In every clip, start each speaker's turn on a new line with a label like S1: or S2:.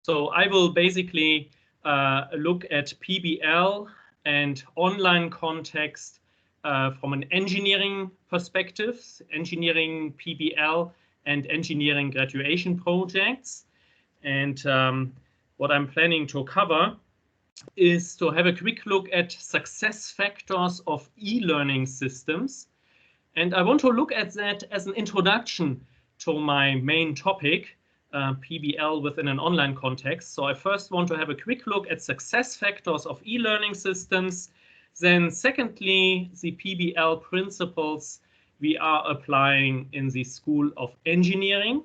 S1: So I will basically look at PBL and online context from an engineering perspective, engineering PBL and engineering graduation projects. And what I'm planning to cover is to have a quick look at success factors of e-learning systems. And I want to look at that as an introduction to my main topic, PBL within an online context. So I first want to have a quick look at success factors of e-learning systems. Then secondly, the PBL principles we are applying in the School of Engineering.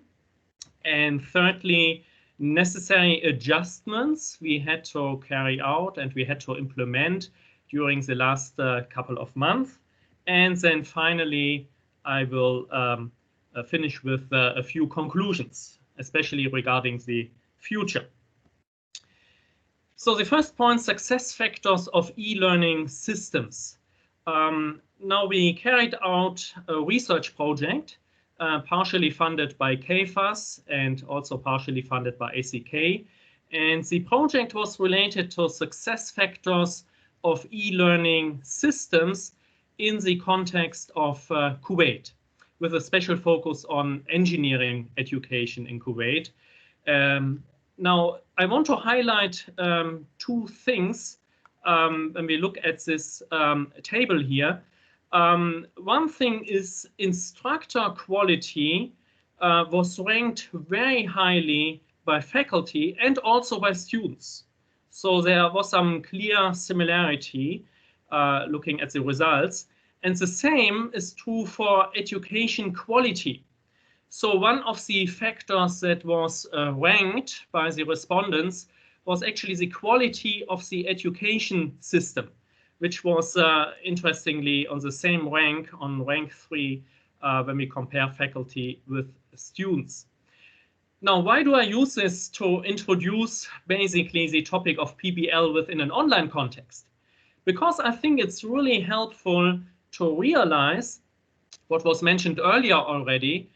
S1: And thirdly, necessary adjustments we had to carry out and we had to implement during the last couple of months. And then finally, I will finish with a few conclusions, especially regarding the future. So the first point, success factors of e-learning systems. Now we carried out a research project partially funded by KFAS and also partially funded by ACK. And the project was related to success factors of e-learning systems in the context of Kuwait, with a special focus on engineering education in Kuwait. Now, I want to highlight two things when we look at this table here. One thing is instructor quality was ranked very highly by faculty and also by students. So there was some clear similarity looking at the results. And the same is true for education quality. So one of the factors that was ranked by the respondents was actually the quality of the education system, which was interestingly on the same rank, on rank 3, when we compare faculty with students. Now, why do I use this to introduce basically the topic of PBL within an online context? Because I think it's really helpful to realize what was mentioned earlier already.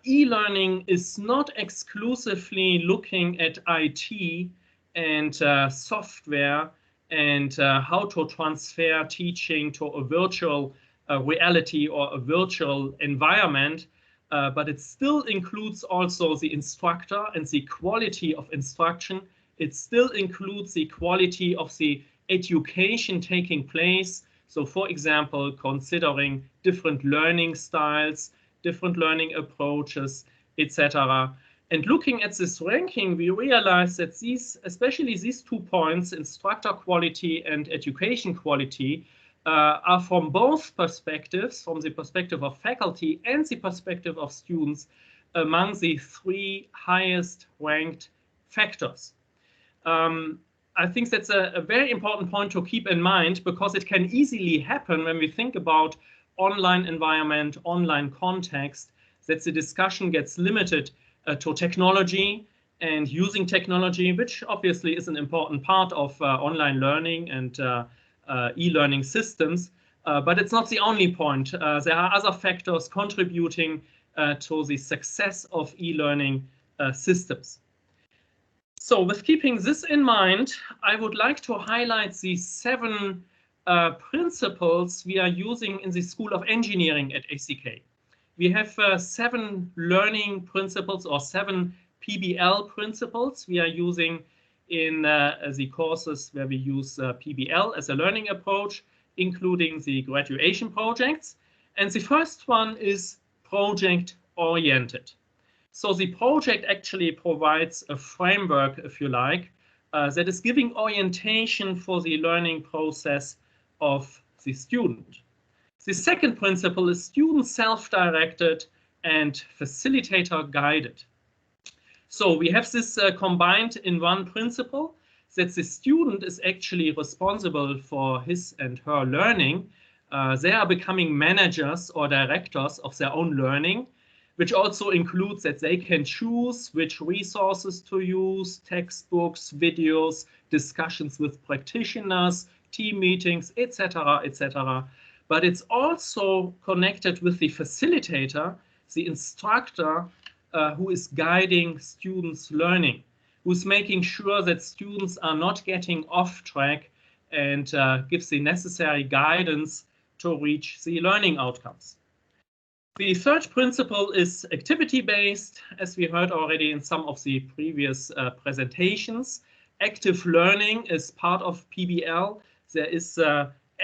S1: E-learning is not exclusively looking at IT and software and how to transfer teaching to a virtual reality or a virtual environment, but it still includes also the instructor and the quality of instruction. It still includes the quality of the education taking place. So for example, considering different learning styles, different learning approaches, etc. And looking at this ranking, we realize that these, especially these 2 points, instructor quality and education quality, are from both perspectives, from the perspective of faculty and the perspective of students, among the 3 highest ranked factors. I think that's a very important point to keep in mind, because it can easily happen when we think about online environment, online context, that the discussion gets limited to technology and using technology, which obviously is an important part of online learning and e-learning systems, but it's not the only point. There are other factors contributing to the success of e-learning systems. So with keeping this in mind, I would like to highlight the 7 principles we are using in the School of Engineering at ACK. We have 7 learning principles or 7 PBL principles we are using in the courses where we use PBL as a learning approach, including the graduation projects. And the first one is project-oriented. So the project actually provides a framework, if you like, that is giving orientation for the learning process of the student. The second principle is student self-directed and facilitator guided. So we have this combined in one principle, that the student is actually responsible for his and her learning. They are becoming managers or directors of their own learning, which also includes that they can choose which resources to use, textbooks, videos, discussions with practitioners, team meetings, etc., etc. But it's also connected with the facilitator, the instructor, who is guiding students' learning. who's making sure that students are not getting off track and gives the necessary guidance to reach the learning outcomes. The third principle is activity-based, as we heard already in some of the previous presentations. Active learning is part of PBL. There is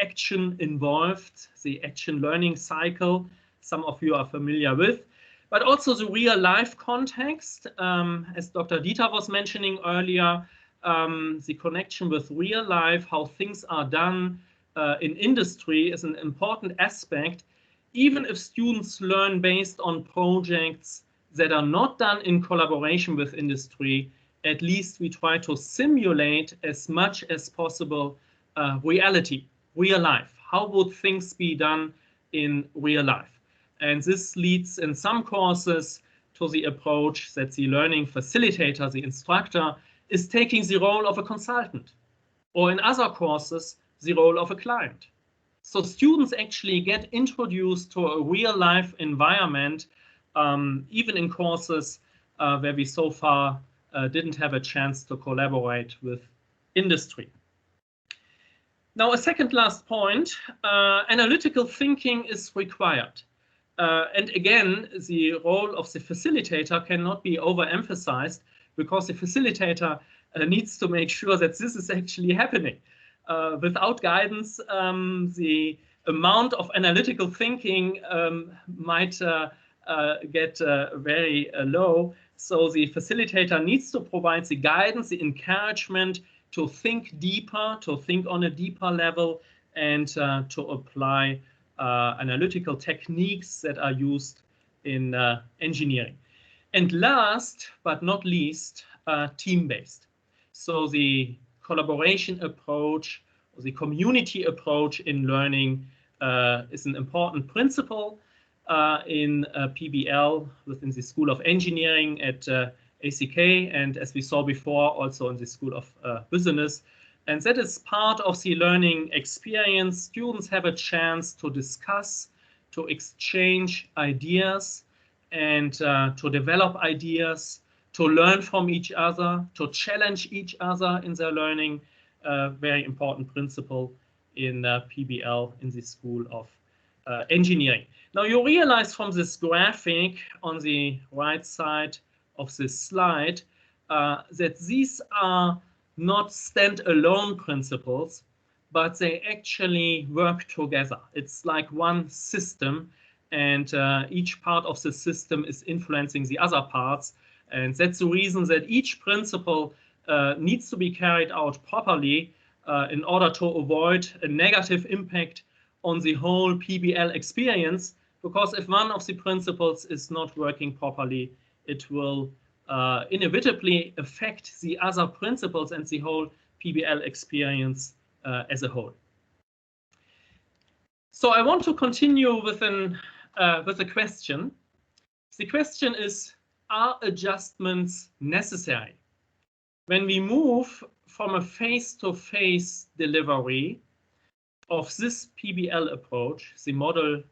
S1: action involved, the action learning cycle, some of you are familiar with, but also the real life context, as Dr. Dieter was mentioning earlier, the connection with real life, how things are done in industry is an important aspect. Even if students learn based on projects that are not done in collaboration with industry, at least we try to simulate as much as possible reality, real life. How would things be done in real life? And this leads in some courses to the approach that the learning facilitator, the instructor, is taking the role of a consultant, or in other courses, the role of a client. So students actually get introduced to a real life environment, even in courses where we so far didn't have a chance to collaborate with industry. Now, a second last point, analytical thinking is required. And again, the role of the facilitator cannot be overemphasized, because the facilitator needs to make sure that this is actually happening. Without guidance, the amount of analytical thinking might get very low. So the facilitator needs to provide the guidance, the encouragement to think deeper, to think on a deeper level, and to apply analytical techniques that are used in engineering. And last but not least, team-based. So the collaboration approach, or the community approach in learning is an important principle in PBL within the School of Engineering at ACK, and as we saw before, also in the School of Business. And that is part of the learning experience. Students have a chance to discuss, to exchange ideas, and to develop ideas, to learn from each other, to challenge each other in their learning. Very important principle in PBL in the School of Engineering. Now you realize from this graphic on the right side of this slide that these are not standalone principles, but they actually work together. It's like one system, and each part of the system is influencing the other parts. And that's the reason that each principle needs to be carried out properly in order to avoid a negative impact on the whole PBL experience, because if one of the principles is not working properly, it will inevitably affect the other principles and the whole PBL experience as a whole. So I want to continue with a question. The question is, are adjustments necessary? When we move from a face-to-face delivery of this PBL approach, the model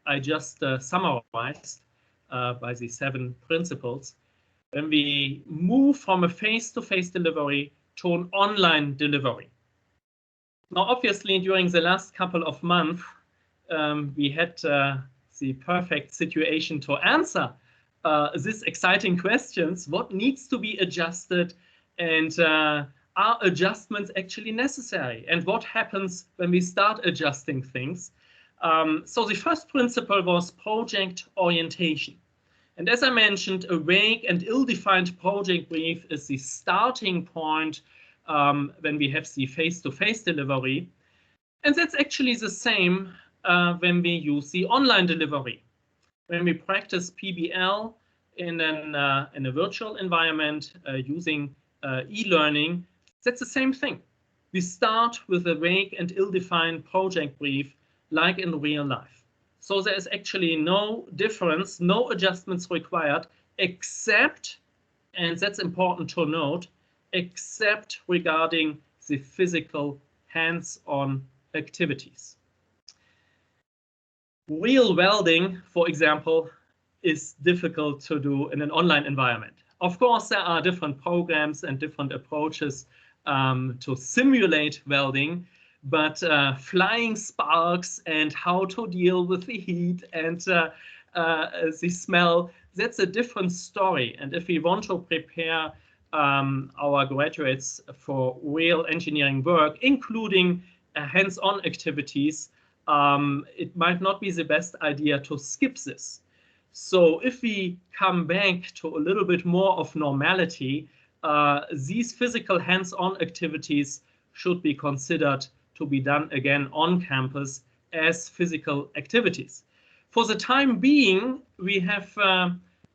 S1: I just summarized by the 7 principles, when we move from a face-to-face delivery to an online delivery. Now, obviously, during the last couple of months, we had the perfect situation to answer these exciting questions. What needs to be adjusted, and are adjustments actually necessary? And what happens when we start adjusting things? So the first principle was project orientation. And as I mentioned, a vague and ill-defined project brief is the starting point when we have the face-to-face delivery. And that's actually the same when we use the online delivery. When we practice PBL in a virtual environment using e-learning, that's the same thing. We start with a vague and ill-defined project brief like in real life. So there is actually no difference, no adjustments required, except, and that's important to note, except regarding the physical hands-on activities. Real welding, for example, is difficult to do in an online environment. Of course, there are different programs and different approaches to simulate welding, but flying sparks and how to deal with the heat and the smell, that's a different story. And if we want to prepare our graduates for real engineering work, including hands-on activities, it might not be the best idea to skip this. So if we come back to a little bit more of normality, these physical hands-on activities should be considered to be done again on campus as physical activities. For the time being, we have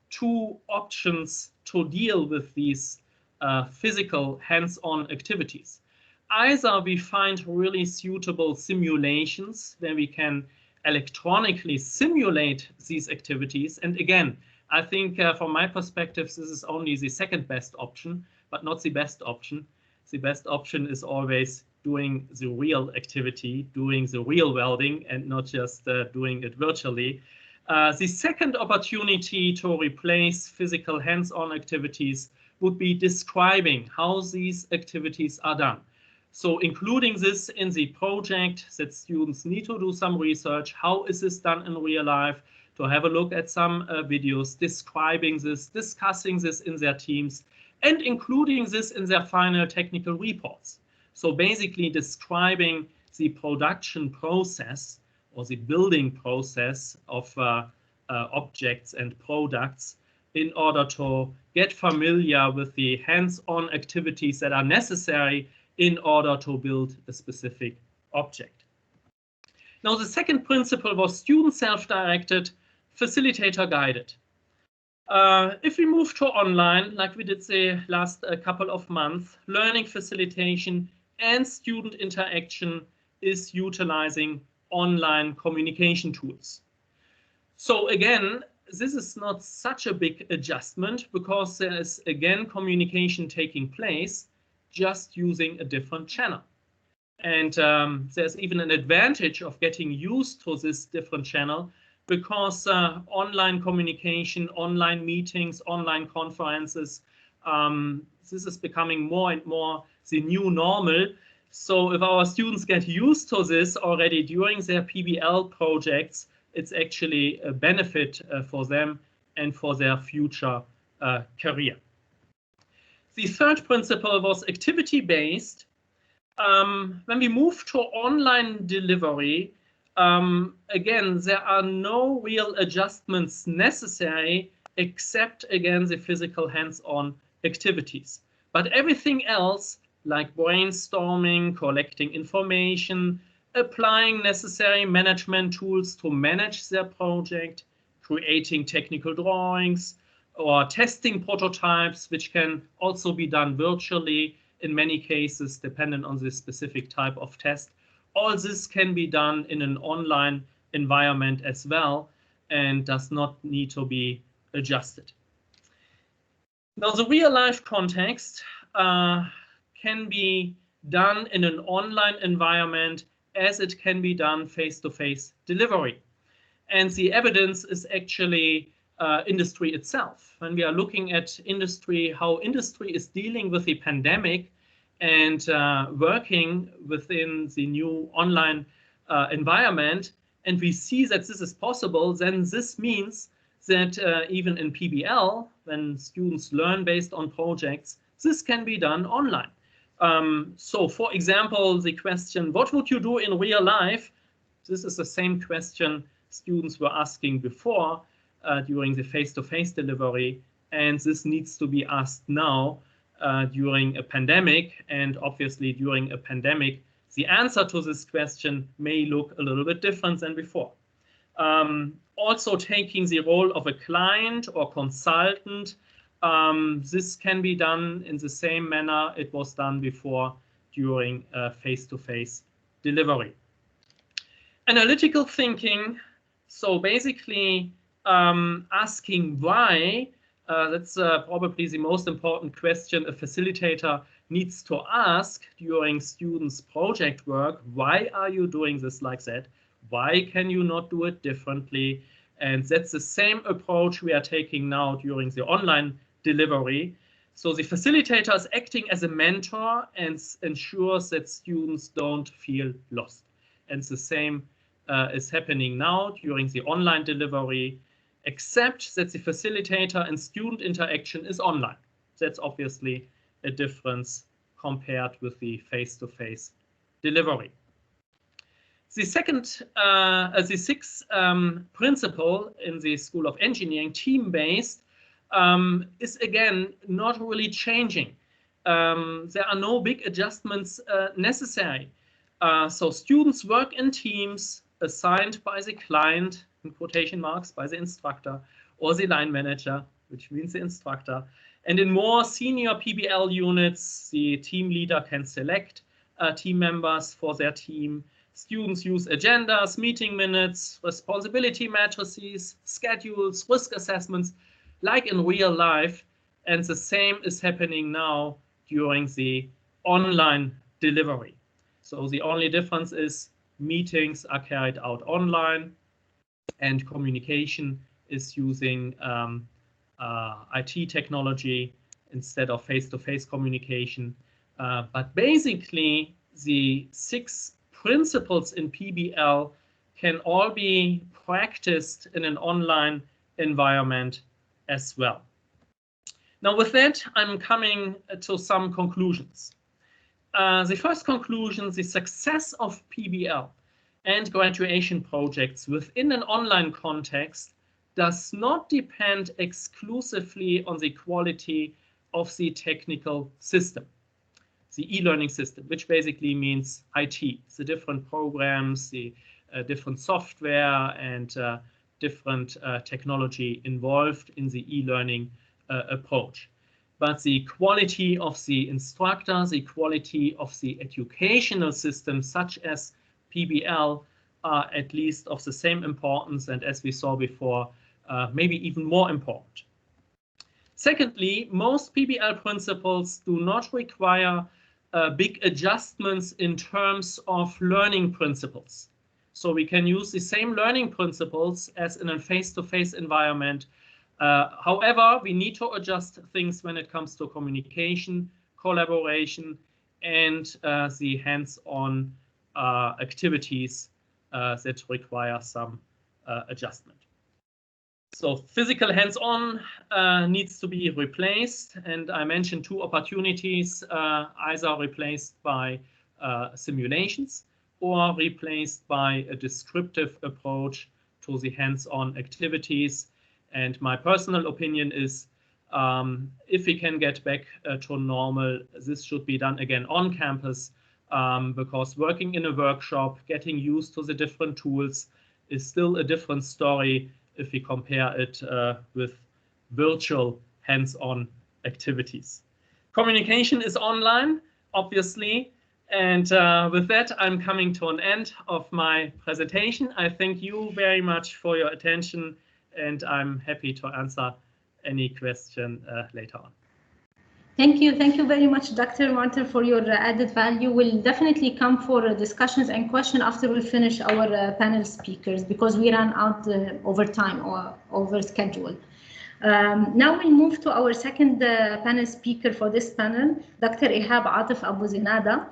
S1: two options to deal with these physical hands-on activities. Either we find really suitable simulations where we can electronically simulate these activities. And again, I think from my perspective, this is only the second best option, but not the best option. The best option is always doing the real activity, doing the real welding, and not just doing it virtually. The second opportunity to replace physical hands-on activities would be describing how these activities are done. So including this in the project, that students need to do some research. How is this done in real life? To have a look at some videos describing this, discussing this in their teams, and including this in their final technical reports. So basically describing the production process or the building process of objects and products in order to get familiar with the hands-on activities that are necessary in order to build a specific object. Now, the second principle was student self-directed, facilitator guided. If we move to online, like we did the last couple of months, learning facilitation and student interaction is utilizing online communication tools. So again, this is not such a big adjustment because there is again communication taking place, just using a different channel. And there's even an advantage of getting used to this different channel because online communication, online meetings, online conferences, this is becoming more and more the new normal. So if our students get used to this already during their PBL projects, it's actually a benefit for them and for their future career. The third principle was activity-based. When we move to online delivery, again, there are no real adjustments necessary except, again, the physical hands-on activities. But everything else, like brainstorming, collecting information, applying necessary management tools to manage their project, creating technical drawings, or testing prototypes, which can also be done virtually in many cases, dependent on the specific type of test. All this can be done in an online environment as well and does not need to be adjusted. Now, the real-life context can be done in an online environment as it can be done face-to-face delivery. And the evidence is actually industry itself. When we are looking at industry, how industry is dealing with the pandemic and working within the new online environment, and we see that this is possible, then this means that even in PBL, when students learn based on projects, this can be done online. So for example, the question, what would you do in real life? This is the same question students were asking before during the face-to-face delivery, and this needs to be asked now during a pandemic. And obviously during a pandemic, the answer to this question may look a little bit different than before. Also taking the role of a client or consultant, this can be done in the same manner it was done before during face-to-face delivery. Analytical thinking, so basically asking why, that's probably the most important question a facilitator needs to ask during students' project work. Why are you doing this like that? Why can you not do it differently? And that's the same approach we are taking now during the online delivery. So the facilitator is acting as a mentor and ensures that students don't feel lost. And the same is happening now during the online delivery, except that the facilitator and student interaction is online. That's obviously a difference compared with the face-to-face delivery. The sixth principle in the School of Engineering, team-based, is again not really changing. There are no big adjustments necessary. So students work in teams assigned by the client, in quotation marks, by the instructor, or the line manager, which means the instructor. And in more senior PBL units, the team leader can select team members for their team. Students use agendas, meeting minutes, responsibility matrices, schedules, risk assessments, like in real life. And the same is happening now during the online delivery. So the only difference is meetings are carried out online and communication is using IT technology instead of face-to-face communication. But basically, the 6 principles in PBL can all be practiced in an online environment as well. Now with that, I'm coming to some conclusions. The first conclusion, the success of PBL and graduation projects within an online context does not depend exclusively on the quality of the technical system, the e-learning system, which basically means IT, the different programs, the different software and different technology involved in the e-learning approach. But the quality of the instructor, the quality of the educational system, such as PBL, are at least of the same importance, and as we saw before, maybe even more important. Secondly, most PBL principles do not require big adjustments in terms of learning principles. So we can use the same learning principles as in a face-to-face environment. However, we need to adjust things when it comes to communication, collaboration, and the hands-on activities that require some adjustment. So physical hands-on needs to be replaced, and I mentioned 2 opportunities, either replaced by simulations or replaced by a descriptive approach to the hands-on activities. And my personal opinion is if we can get back to normal, this should be done again on campus, because working in a workshop, getting used to the different tools is still a different story if we compare it with virtual hands-on activities. Communication is online, obviously, and with that, I'm coming to an end of my presentation. I thank you very much for your attention, and I'm happy to answer any question later on.
S2: Thank you very much, Dr. Martin, for your added value. We'll definitely come for discussions and questions after we finish our panel speakers, because we ran out over time or over schedule. Now we'll move to our second panel speaker for this panel, Dr. Ihab Atif Abu Zinada.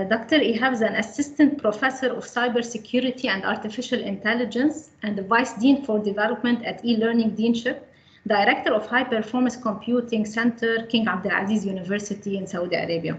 S2: Dr. Ihab is an assistant professor of cybersecurity and artificial intelligence and the vice dean for development at eLearning Deanship, director of High Performance Computing Center, King Abdulaziz University in Saudi Arabia.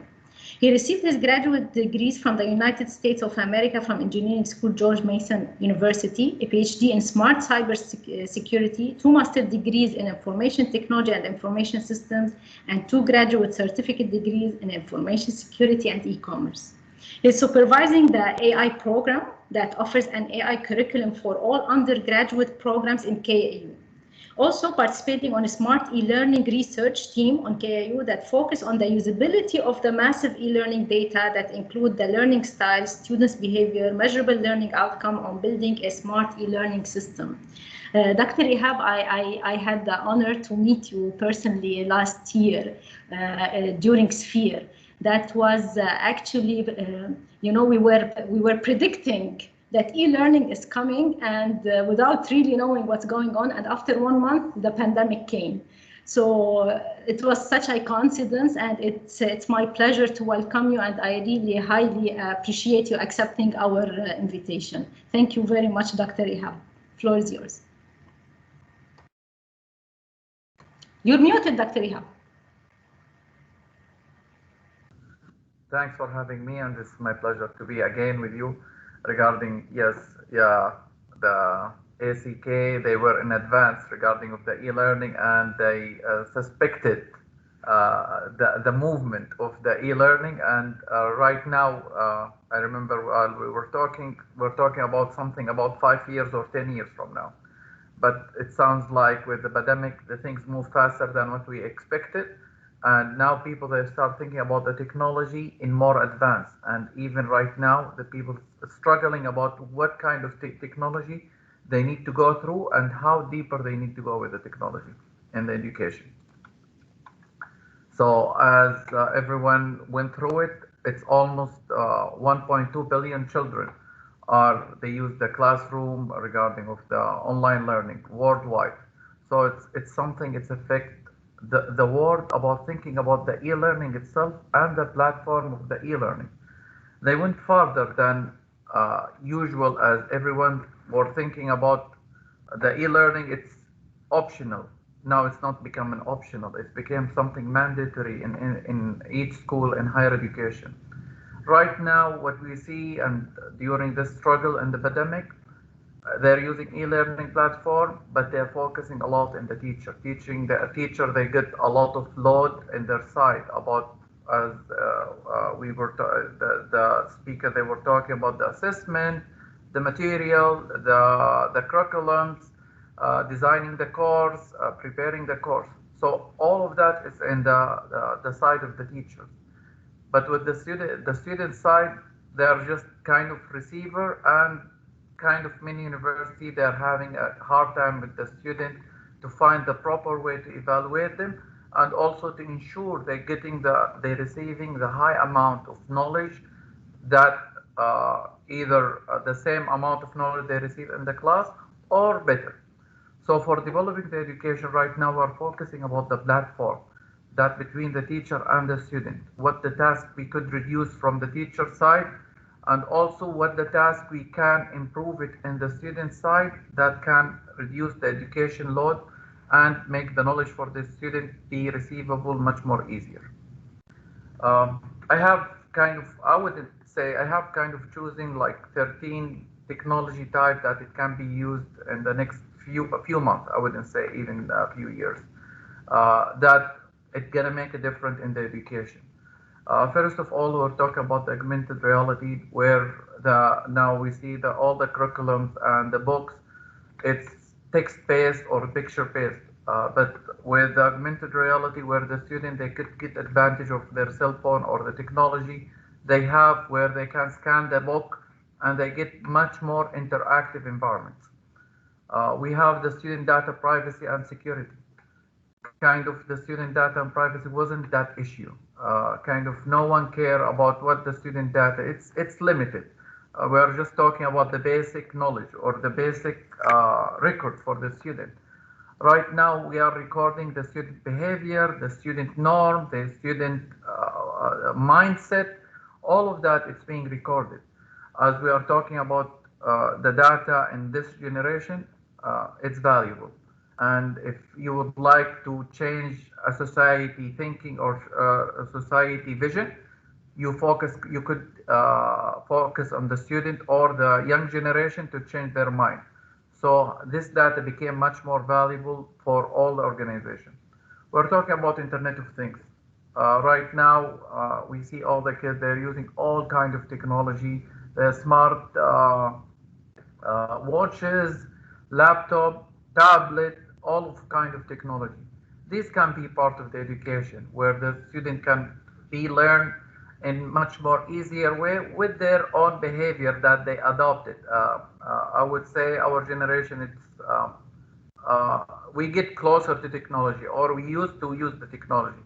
S2: He received his graduate degrees from the United States of America from Engineering School George Mason University, a PhD in Smart Cybersecurity, 2 master degrees in Information Technology and Information Systems, and 2 graduate certificate degrees in Information Security and E-commerce. He's supervising the AI program that offers an AI curriculum for all undergraduate programs in KAU. Also participating on a smart e-learning research team on KAU that focus on the usability of the massive e-learning data that include the learning styles, students' behavior, measurable learning outcome on building a smart e-learning system. Dr. Ihab, I had the honor to meet you personally last year during Sphere. That was actually, you know, we were predicting that e-learning is coming, and without really knowing what's going on. And after 1 month, the pandemic came. So it was such a coincidence, and it's my pleasure to welcome you, and I really highly appreciate you accepting our invitation. Thank you very much, Dr. Ihab. Floor is yours. You're muted, Dr. Ihab.
S3: Thanks for having me, and it's my pleasure to be again with you regarding, the ACK. They were in advance regarding of the e-learning, and they suspected the movement of the e-learning. And right now, I remember while we're talking about something about 5 years or 10 years from now. But it sounds like with the pandemic, the things move faster than what we expected. And now people, they start thinking about the technology in more advance. And even right now, the people struggling about what kind of technology they need to go through and how deeper they need to go with the technology in the education. So as everyone went through it, it's almost 1.2 billion children they use the classroom regarding of the online learning worldwide. So it's something, it's affect the world about thinking about the e-learning itself and the platform of the e-learning. They went further than usual, as everyone were thinking about the e-learning. It's optional. Now it's not becoming optional. It became something mandatory in each school in higher education. Right now, what we see, and during this struggle and the pandemic, they're using e-learning platform, but they're focusing a lot in the teacher. Teaching the teacher, they get a lot of load in their side about, as we were the speaker, they were talking about the assessment, the material, the curriculums, designing the course, preparing the course. So all of that is in the side of the teacher. But with the student side, they are just kind of receiver, and kind of many university, they're having a hard time with the student to find the proper way to evaluate them, and also to ensure they're receiving the high amount of knowledge that either the same amount of knowledge they receive in the class or better. So for developing the education right now, we're focusing about the platform that between the teacher and the student, what the task we could reduce from the teacher side, and also what the task we can improve it in the student side that can reduce the education load and make the knowledge for the student be receivable much more easier. I would say I have kind of choosing like 13 technology type that it can be used in the next few months. I wouldn't say even a few years. That it's gonna make a difference in the education. First of all, we're talking about the augmented reality, where now we see all the curriculums and the books, it's text-based or picture-based. But with the augmented reality, where the student, they could get advantage of their cell phone or the technology they have, where they can scan the book and they get much more interactive environments. We have the student data privacy and security. Kind of the student data and privacy wasn't that issue. Kind of no one care about what the student data. It's limited. We're just talking about the basic knowledge or the basic record for the student. Right now, we are recording the student behavior, the student norm, the student mindset. All of that is being recorded. As we are talking about the data in this generation, it's valuable. And if you would like to change a society thinking or a society vision, you could focus on the student or the young generation to change their mind. So this data became much more valuable for all the organizations. We're talking about Internet of Things. Right now, we see all the kids, they're using all kinds of technology, the smart watches, laptop, tablet, all of kind of technology. This can be part of the education where the student can be learned in much more easier way with their own behavior that they adopted. I would say our generation, we get closer to technology, or we used to use the technology,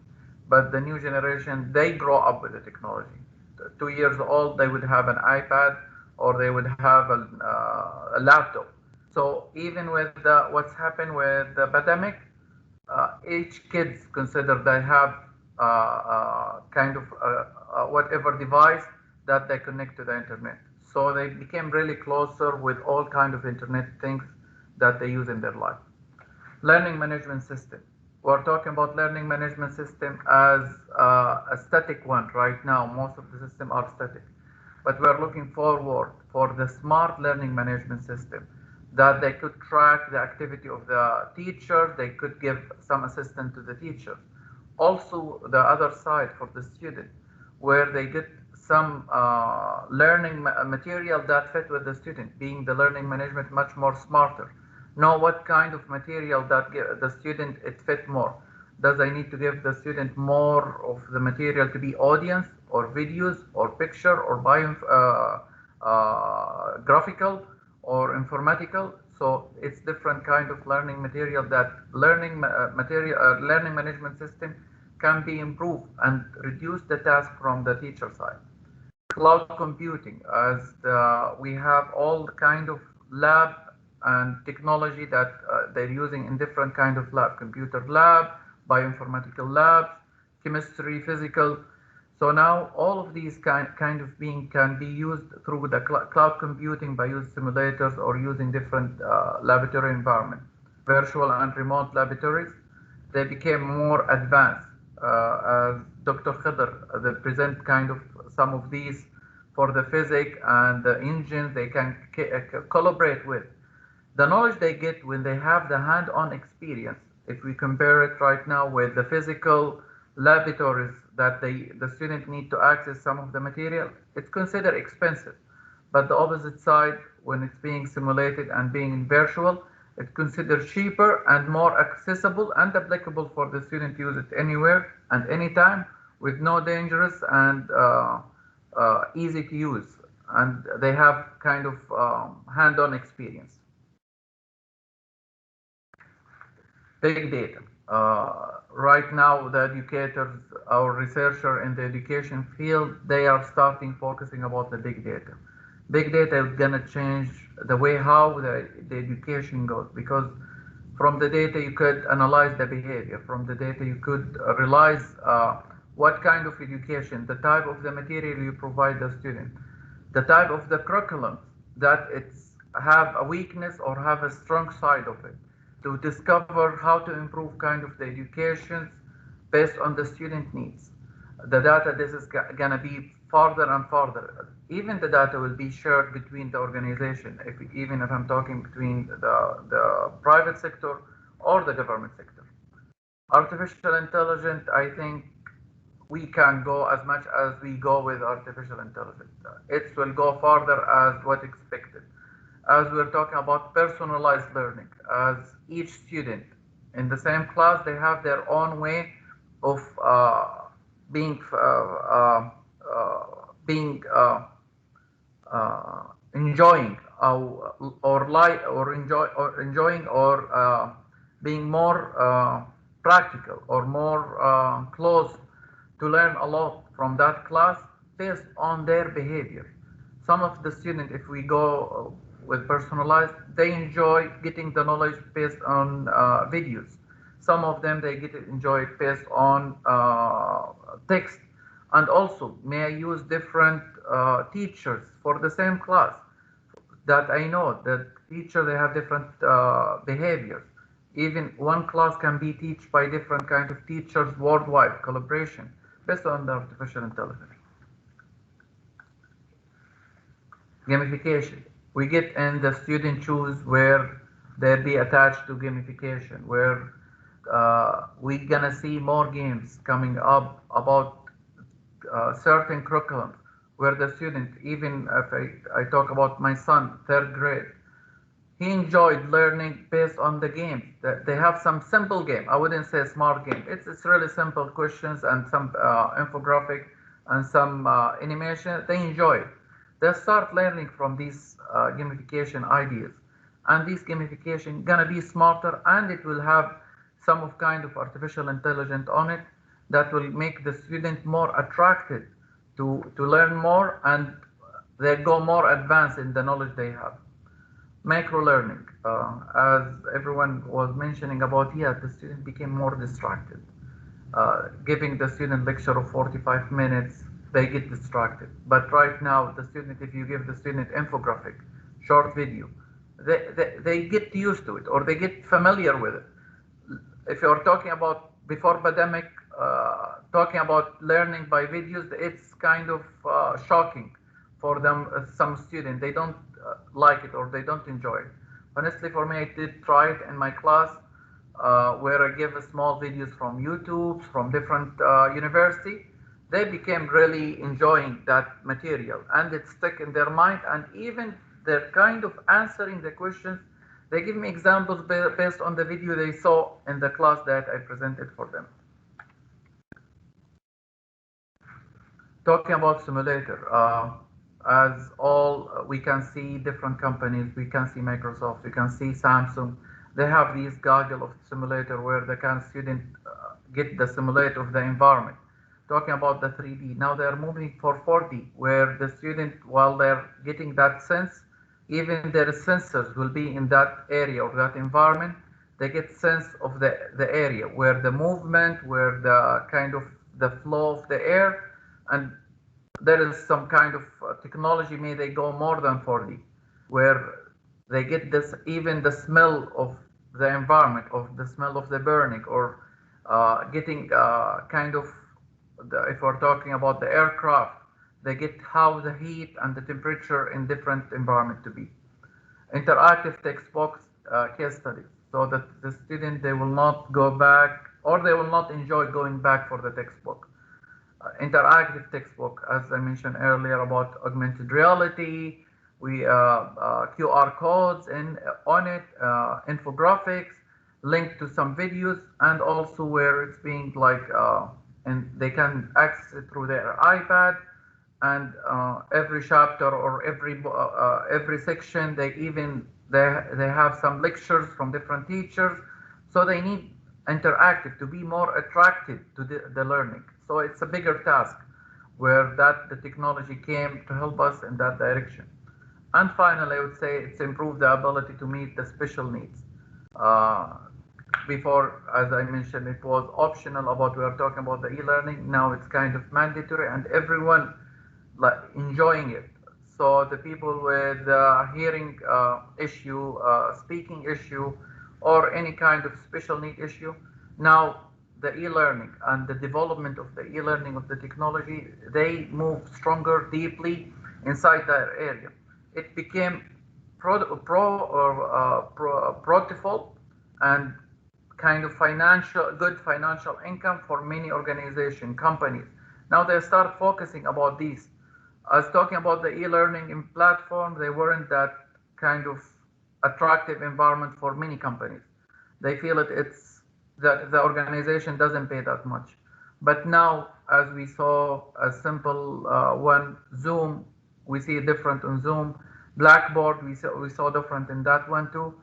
S3: but the new generation, they grow up with the technology. 2 years old, they would have an iPad or they would have a laptop. So even with what's happened with the pandemic, each kids consider they have kind of whatever device that they connect to the internet. So they became really closer with all kind of internet things that they use in their life. Learning management system. We're talking about learning management system as a static one right now. Most of the systems are static, but we're looking forward for the smart learning management system that they could track the activity of the teacher. They could give some assistance to the teacher. Also, the other side for the student, where they get some learning material that fit with the student, being the learning management much more smarter. Know what kind of material that the student it fit more. Does I need to give the student more of the material to be audience or videos or picture or graphical or informatical? So it's different kind of learning material that learning management system can be improved and reduce the task from the teacher side. Cloud computing, as we have all kind of lab and technology that they're using in different kind of lab, computer lab, bioinformatical labs, chemistry, physical. So now all of these kind of being can be used through the cloud computing by using simulators or using different laboratory environment. Virtual and remote laboratories, they became more advanced. As Dr. Khidr, they present kind of some of these for the physics and the engines they can collaborate with. The knowledge they get when they have the hand-on experience, if we compare it right now with the physical laboratories that the student need to access some of the material, it's considered expensive. But the opposite side, when it's being simulated and being virtual, it's considered cheaper and more accessible and applicable for the student to use it anywhere and anytime with no dangerous and easy to use. And they have kind of hand-on experience. Big data. Right now, the educators, our researchers in the education field, they are starting focusing about the big data. Big data is gonna change the way how the education goes, because from the data you could analyze the behavior. From the data you could realize what kind of education, the type of the material you provide the student, the type of the curriculum that it's have a weakness or have a strong side of it, to discover how to improve kind of the education based on the student needs. The data, this is gonna be further and further. Even the data will be shared between the organization, even if I'm talking between the private sector or the government sector. Artificial intelligence, I think we can go as much as we go with artificial intelligence. It will go further as what expected. As we're talking about personalized learning, as each student in the same class, they have their own way of enjoying or being more practical or more close to learn a lot from that class based on their behavior. Some of the students, if we go with personalized, they enjoy getting the knowledge based on videos. Some of them, they enjoy it based on text. And also, may I use different teachers for the same class? That I know that teachers, they have different behaviors. Even one class can be taught by different kinds of teachers worldwide, collaboration based on the artificial intelligence. Gamification. We get in the student choose where they'll be attached to gamification, where we're gonna see more games coming up about certain curriculum, where the student, even if I talk about my son, 3rd grade, he enjoyed learning based on the game. They have some simple game. I wouldn't say smart game. It's really simple questions and some infographic and some animation. They enjoy it. They start learning from these gamification ideas, and this gamification gonna be smarter, and it will have some of kind of artificial intelligence on it that will make the student more attracted to learn more, and they go more advanced in the knowledge they have. Micro-learning, as everyone was mentioning about, yeah, the student became more distracted. Giving the student lecture of 45 minutes, they get distracted. But right now, the student, if you give the student infographic, short video, they get used to it or they get familiar with it. If you're talking about before pandemic, talking about learning by videos, it's kind of shocking for them. Some students, they don't like it or they don't enjoy it. Honestly, for me, I did try it in my class where I give small videos from YouTube, from different university. They became really enjoying that material and it stuck in their mind, and even they're kind of answering the questions. They give me examples based on the video they saw in the class that I presented for them. Talking about simulator, as all we can see different companies, we can see Microsoft, we can see Samsung. They have these goggle of simulator where the can student get the simulator of the environment. Talking about the 3D, now they are moving for 4D, where the student, while they're getting that sense, even their sensors will be in that area or that environment. They get sense of the area, where the movement, where the kind of the flow of the air, and there is some kind of technology, may they go more than 4D, where they get this, even the smell of the environment, of the smell of the burning, or getting kind of, if we're talking about the aircraft, they get how the heat and the temperature in different environment to be. Interactive textbooks, case studies, so that the student, they will not go back or they will not enjoy going back for the textbook. Interactive textbook, as I mentioned earlier about augmented reality, we QR codes on it, infographics, linked to some videos, and also where it's being like, and they can access it through their iPad, and every chapter or every section, they have some lectures from different teachers, so they need interactive to be more attractive to the learning. So it's a bigger task where that the technology came to help us in that direction. And finally, I would say it's improved the ability to meet the special needs. Before, as I mentioned, it was optional about, we are talking about the e-learning. Now it's kind of mandatory and everyone like enjoying it. So the people with hearing issue, speaking issue, or any kind of special need issue, now the e-learning and the development of the e-learning of the technology, they move stronger, deeply inside that area. It became profitable and kind of good financial income for many organizations, companies. Now they start focusing about these. I was talking about the e-learning in platform, they weren't that kind of attractive environment for many companies. They feel it's that the organization doesn't pay that much. But now, as we saw a simple one, Zoom, we see different on Zoom. Blackboard, we saw different in that one too.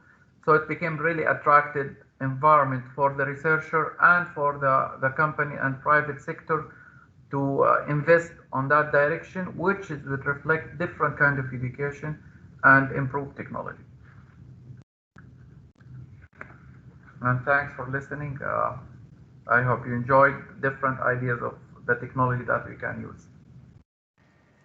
S3: So it became really attractive environment for the researcher and for the company and private sector to invest on that direction, which would reflect different kind of education and improve technology. And thanks for listening. I hope you enjoyed different ideas of the technology that we can use.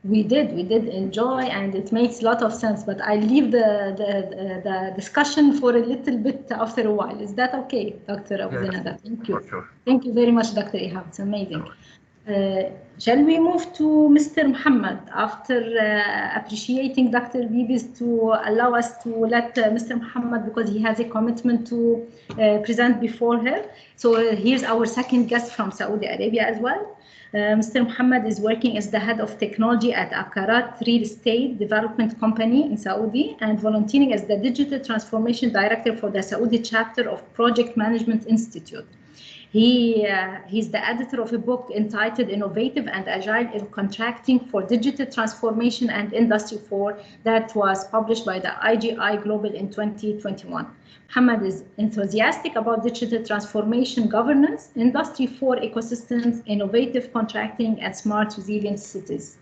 S2: We did enjoy, and it makes a lot of sense, but I leave the discussion for a little bit after a while. Is that okay, Dr. Abu Zinada?
S3: Yes,
S2: thank you.
S3: For sure.
S2: Thank you very much, Dr. Ihab. It's amazing. Shall we move to Mr. Muhammad after appreciating Dr. Bibis to allow us to let Mr. Muhammad, because he has a commitment to present before her. So here's our second guest from Saudi Arabia as well. Mr. Muhammad is working as the head of technology at Akarat Real Estate Development Company in Saudi and volunteering as the digital transformation director for the Saudi chapter of Project Management Institute. He's the editor of a book entitled Innovative and Agile in Contracting for Digital Transformation and Industry 4 that was published by the IGI Global in 2021. Muhammad is enthusiastic about digital transformation governance, Industry 4 ecosystems, innovative contracting, and smart resilient cities.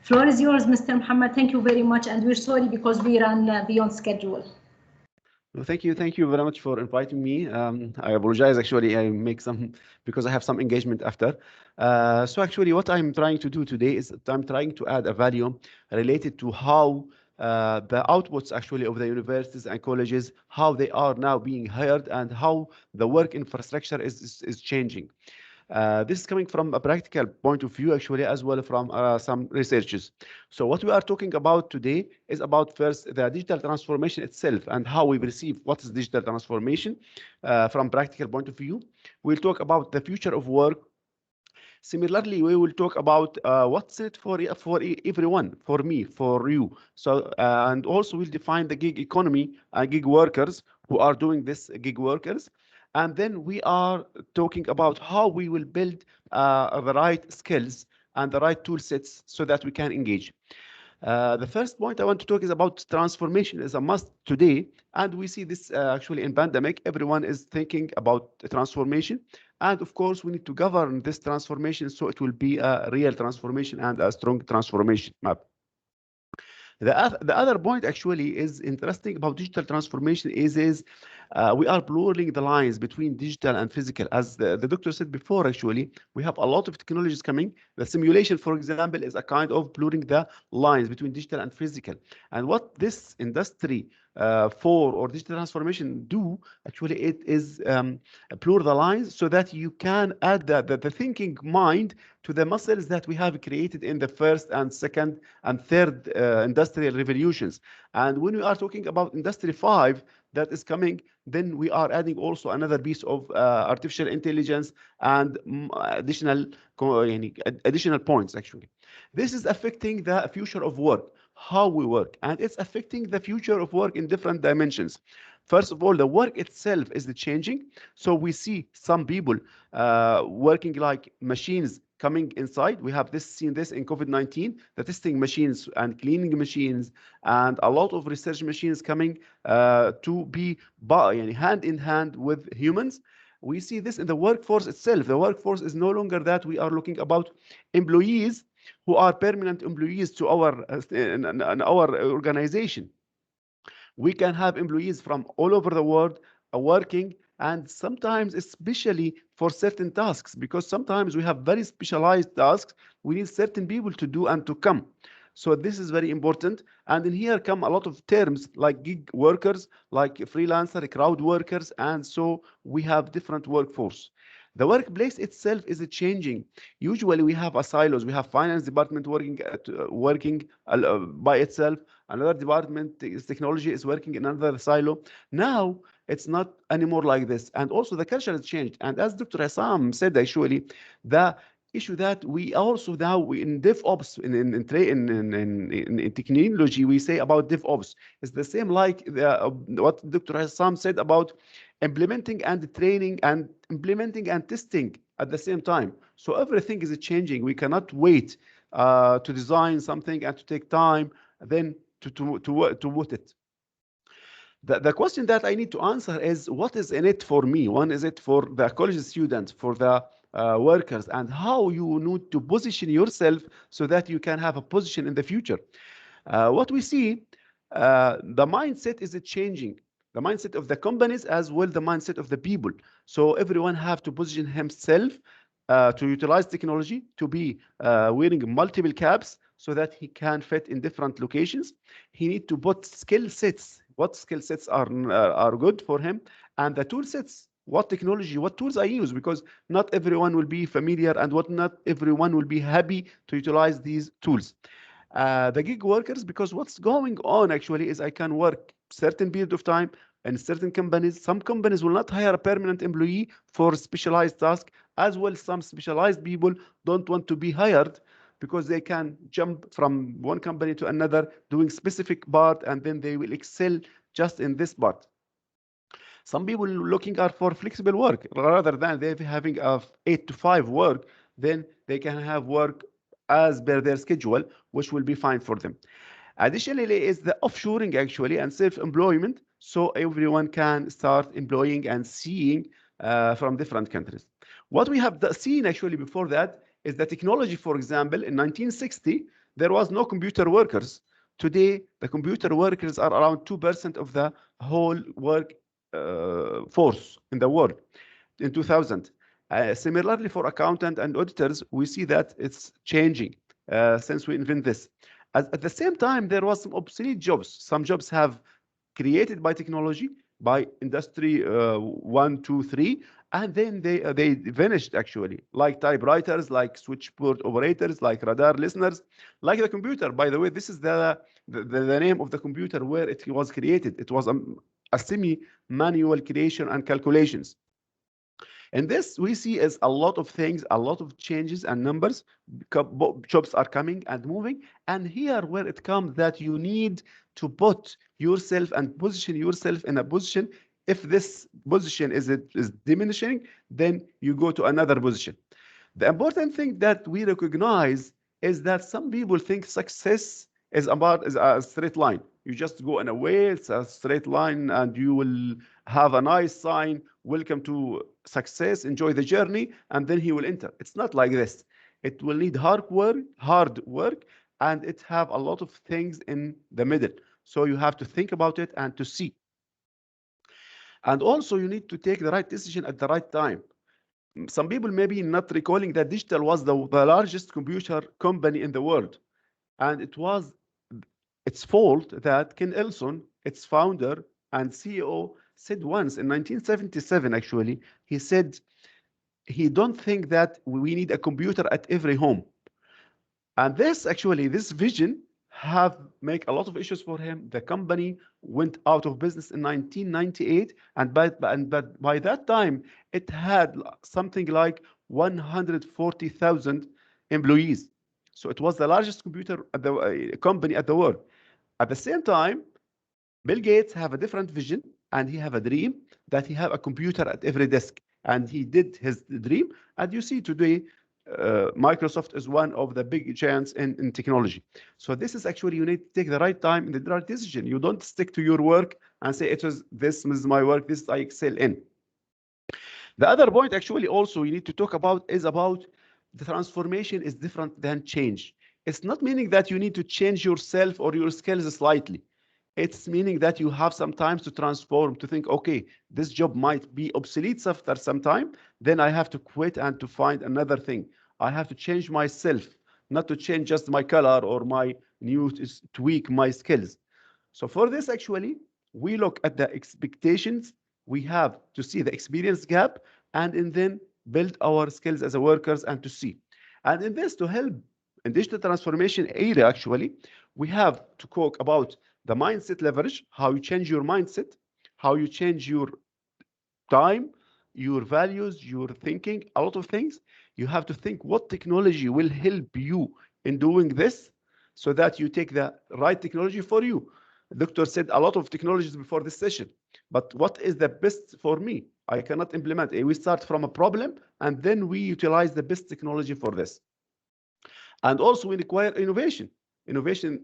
S2: Floor is yours, Mr. Muhammad. Thank you very much, and we're sorry because we ran beyond schedule.
S4: Well, thank you very much for inviting me. I apologize, actually, I make some, because I have some engagement after. So actually what I'm trying to do today is I'm trying to add a value related to how the outputs actually of the universities and colleges, how they are now being hired and how the work infrastructure is changing. This is coming from a practical point of view, actually, as well from some researches. So what we are talking about today is about first the digital transformation itself and how we perceive what is digital transformation from practical point of view. We'll talk about the future of work. Similarly, we will talk about what's it for everyone, for me, for you. So and also we'll define the gig economy and gig workers who are doing this gig workers. And then we are talking about how we will build the right skills and the right tool sets so that we can engage. The first point I want to talk is about transformation is a must today. And we see this actually in pandemic. Everyone is thinking about transformation. And of course, we need to govern this transformation so it will be a real transformation and a strong transformation map. The other point actually is interesting about digital transformation is we are blurring the lines between digital and physical. As the doctor said before, actually, we have a lot of technologies coming. The simulation, for example, is a kind of blurring the lines between digital and physical. And what this industry or digital transformation do, actually, it is blur the lines so that you can add the thinking mind to the muscles that we have created in the first and second and third industrial revolutions. And when we are talking about Industry 5 that is coming, then we are adding also another piece of artificial intelligence and additional points, actually. This is affecting the future of work, how we work, and it's affecting the future of work in different dimensions. First of all, the work itself is changing. So we see some people working like machines coming inside. We have seen this in COVID-19, the testing machines and cleaning machines and a lot of research machines coming to be hand in hand with humans. We see this in the workforce itself. The workforce is no longer that we are looking about employees who are permanent employees to our organization. We can have employees from all over the world working, and sometimes especially for certain tasks, because sometimes we have very specialized tasks we need certain people to do and to come. So this is very important. And in here come a lot of terms like gig workers, like freelancer, crowd workers, and so we have different workforce. The workplace itself is changing. Usually we have silos. We have finance department working by itself. Another department, technology, is working in another silo. Now it's not anymore like this. And also the culture has changed. And as Dr. Hassam said, actually, the issue that we also now in DevOps, in technology, we say about DevOps. It's the same like what Dr. Hassam said about implementing and training and implementing and testing at the same time. So everything is changing. We cannot wait to design something and to take time then to put it. The question that I need to answer is, what is in it for me? One, is it for the college students, for the workers, and how you need to position yourself so that you can have a position in the future. What we see, the mindset is changing. The mindset of the companies as well, the mindset of the people. So everyone have to position himself to utilize technology, to be wearing multiple caps so that he can fit in different locations. He need to put skill sets. What skill sets are good for him, and the tool sets. What technology, what tools I use, because not everyone will be familiar and not everyone will be happy to utilize these tools. The gig workers, because what's going on actually is I can work certain period of time in certain companies. Some companies will not hire a permanent employee for specialized task, as well some specialized people don't want to be hired because they can jump from one company to another doing specific part, and then they will excel just in this part. Some people looking are for flexible work rather than they having a 8 to 5 work, then they can have work as per their schedule, which will be fine for them. Additionally is the offshoring actually and self-employment, so everyone can start employing and seeing from different countries. What we have seen actually before that is the technology. For example, in 1960, there was no computer workers. Today, the computer workers are around 2% of the whole work force in the world in 2000. Similarly, for accountant and auditors, we see that it's changing since we invent this. At the same time, there was some obsolete jobs. Some jobs have created by technology, by industry 1, 2, 3, and then they vanished actually, like typewriters, like switchboard operators, like radar listeners, like the computer. By the way, this is the name of the computer where it was created. It was a semi-manual creation and calculations. And this we see as a lot of things, a lot of changes and numbers. Jobs are coming and moving. And here where it comes that you need to put yourself and position yourself in a position. If this position is diminishing, then you go to another position. The important thing that we recognize is that some people think success is a straight line. You just go in a way, it's a straight line, and you will have a nice sign, welcome to success, enjoy the journey, and then he will enter. It's not like this. It will need hard work, and it have a lot of things in the middle. So you have to think about it and to see. And also you need to take the right decision at the right time. Some people may be not recalling that Digital was the largest computer company in the world. And it was its fault that Ken Elson, its founder and CEO, said once in 1977, actually, he said, he don't think that we need a computer at every home. And this vision make a lot of issues for him. The company went out of business in 1998, and by that time, it had something like 140,000 employees. So it was the largest computer company at the world. At the same time, Bill Gates have a different vision, and he have a dream that he have a computer at every desk. And he did his dream. And you see today, Microsoft is one of the big giants in technology. So this is actually, you need to take the right time and the right decision. You don't stick to your work and say, this is my work, this I excel in. The other point actually also you need to talk about is about the transformation is different than change. It's not meaning that you need to change yourself or your skills slightly. It's meaning that you have some time to transform, to think, okay, this job might be obsolete after some time, then I have to quit and to find another thing. I have to change myself, not to change just my color or my tweak my skills. So for this, actually, we look at the expectations. We have to see the experience gap and then build our skills as a workers and to see. And in this, to help in digital transformation area, actually, we have to talk about the mindset leverage, how you change your mindset, how you change your time, your values, your thinking, a lot of things. You have to think what technology will help you in doing this so that you take the right technology for you. The doctor said a lot of technologies before this session, but what is the best for me? I cannot implement. We start from a problem and then we utilize the best technology for this. And also we require innovation. Innovation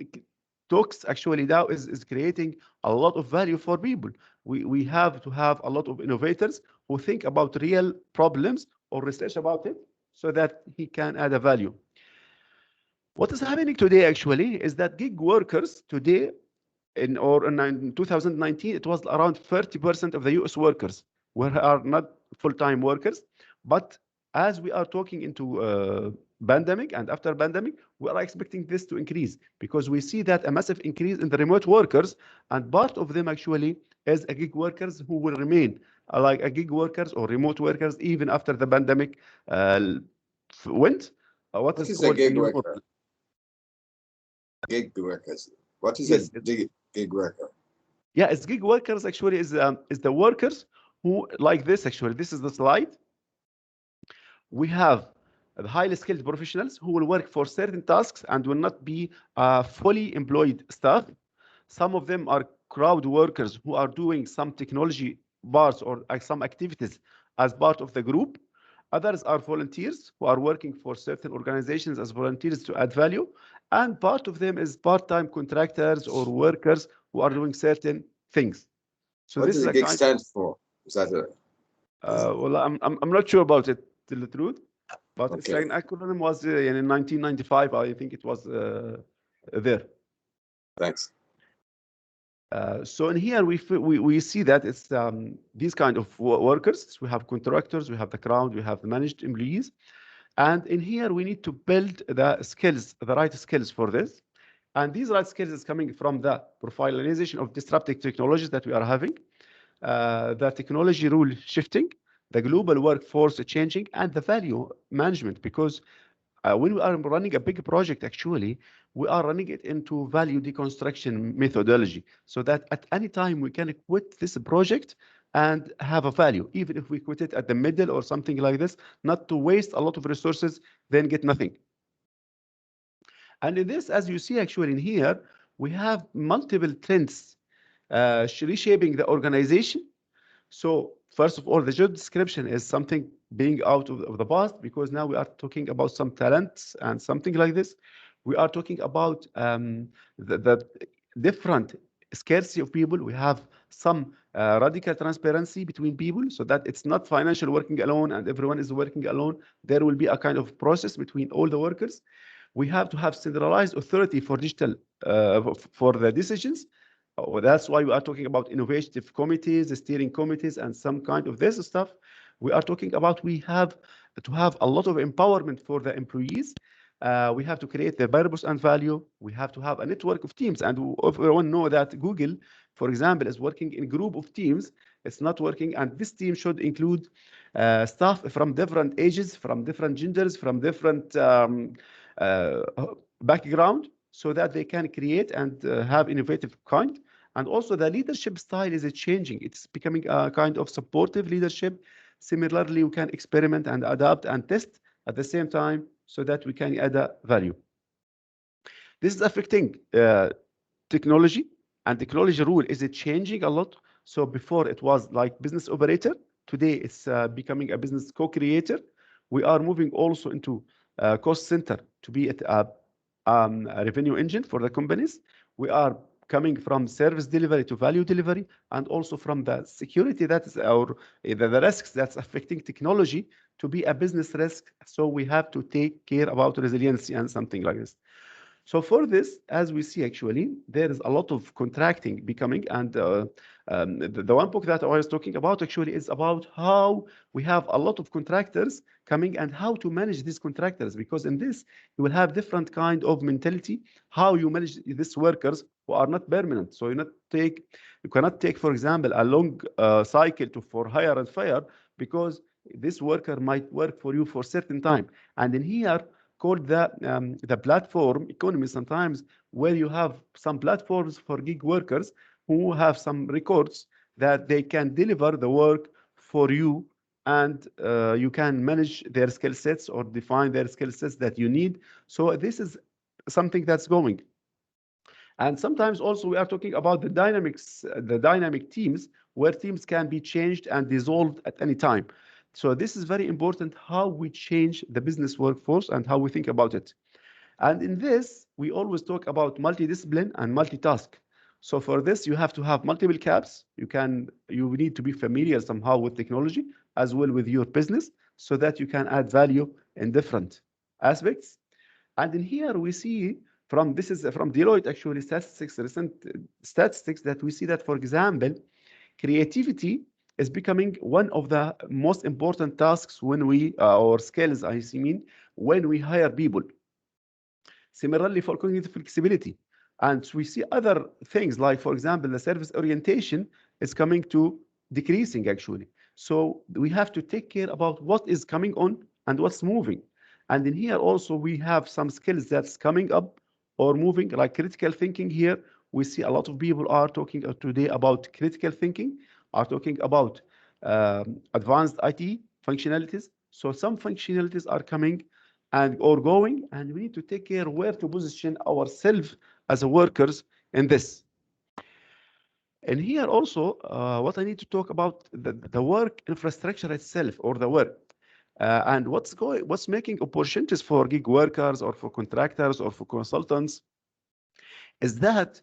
S4: talks actually now is creating a lot of value for people. We have to have a lot of innovators who think about real problems or research about it so that he can add a value. What is happening today actually is that gig workers today in 2019, it was around 30% of the US workers are not full-time workers. But as we are talking into pandemic and after pandemic, we are expecting this to increase because we see that a massive increase in the remote workers, and part of them actually is a gig workers who will remain like a gig workers or remote workers even after the pandemic went.
S5: What is a gig worker? Gig workers. What is a gig worker?
S4: Yeah, it's gig workers actually is the workers who like this actually. This is the slide. We have the highly skilled professionals who will work for certain tasks and will not be fully employed staff. Some of them are crowd workers who are doing some technology parts or some activities as part of the group. Others are volunteers who are working for certain organizations as volunteers to add value. And part of them is part-time contractors or workers who are doing certain things. So
S5: what
S4: this
S5: does
S4: is
S5: gig stand for? Is that
S4: well, I'm not sure about it, to tell the truth. But it's like an acronym was in 1995, I think it was there.
S5: Thanks.
S4: So in here we see that it's these kind of workers. We have contractors, we have the crowd, we have the managed employees, and in here we need to build the skills, the right skills for this. And these right skills is coming from the profilization of disruptive technologies that we are having, the technology rule shifting, the global workforce changing, and the value management. Because when we are running a big project, actually, we are running it into value deconstruction methodology, so that at any time we can quit this project and have a value, even if we quit it at the middle or something like this, not to waste a lot of resources, then get nothing. And in this, as you see actually in here, we have multiple trends reshaping the organization. So first of all, the job description is something being out of the past, because now we are talking about some talents and something like this. We are talking about the different scarcity of people. We have some radical transparency between people, so that it's not financial working alone and everyone is working alone. There will be a kind of process between all the workers. We have to have centralized authority for digital for the decisions. That's why we are talking about innovative committees, steering committees, and some kind of this stuff. We are talking about we have to have a lot of empowerment for the employees. We have to create the purpose and value. We have to have a network of teams. And everyone know that Google, for example, is working in a group of teams. It's not working. And this team should include staff from different ages, from different genders, from different background, so that they can create and have innovative kind. And also the leadership style is changing. It's becoming a kind of supportive leadership. Similarly, we can experiment and adapt and test at the same time, so that we can add a value. This is affecting technology, and technology rule is changing a lot. So before it was like business operator. Today it's becoming a business co-creator. We are moving also into cost center to be a revenue engine for the companies. We are coming from service delivery to value delivery, and also from the security that is the risks that's affecting technology to be a business risk. So we have to take care about resiliency and something like this. So for this, as we see, actually, there is a lot of contracting becoming, and the one book that I was talking about actually is about how we have a lot of contractors coming and how to manage these contractors, because in this, you will have different kind of mentality, how you manage these workers who are not permanent. So you cannot take, for example, a long cycle for hire and fire, because this worker might work for you for a certain time. And in here, called the platform economy sometimes, where you have some platforms for gig workers who have some records that they can deliver the work for you, and you can manage their skill sets or define their skill sets that you need. So this is something that's going. And sometimes also we are talking about the dynamics, the dynamic teams, where teams can be changed and dissolved at any time. So this is very important, how we change the business workforce and how we think about it. And in this, we always talk about multidiscipline and multitask. So for this, you have to have multiple caps. You need to be familiar somehow with technology as well with your business, so that you can add value in different aspects. And in here we see this is from Deloitte actually statistics, recent statistics, that we see that, for example, creativity is becoming one of the most important tasks when we, or skills, I mean, when we hire people. Similarly, for cognitive flexibility. And we see other things like, for example, the service orientation is coming to decreasing actually. So we have to take care about what is coming on and what's moving. And in here also, we have some skills that's coming up or moving, like critical thinking. Here, we see a lot of people are talking today about critical thinking, are talking about advanced IT functionalities. So some functionalities are coming or going, and we need to take care where to position ourselves as workers in this. And here also, what I need to talk about the work infrastructure itself, or the work, and what's making opportunities for gig workers or for contractors or for consultants, is that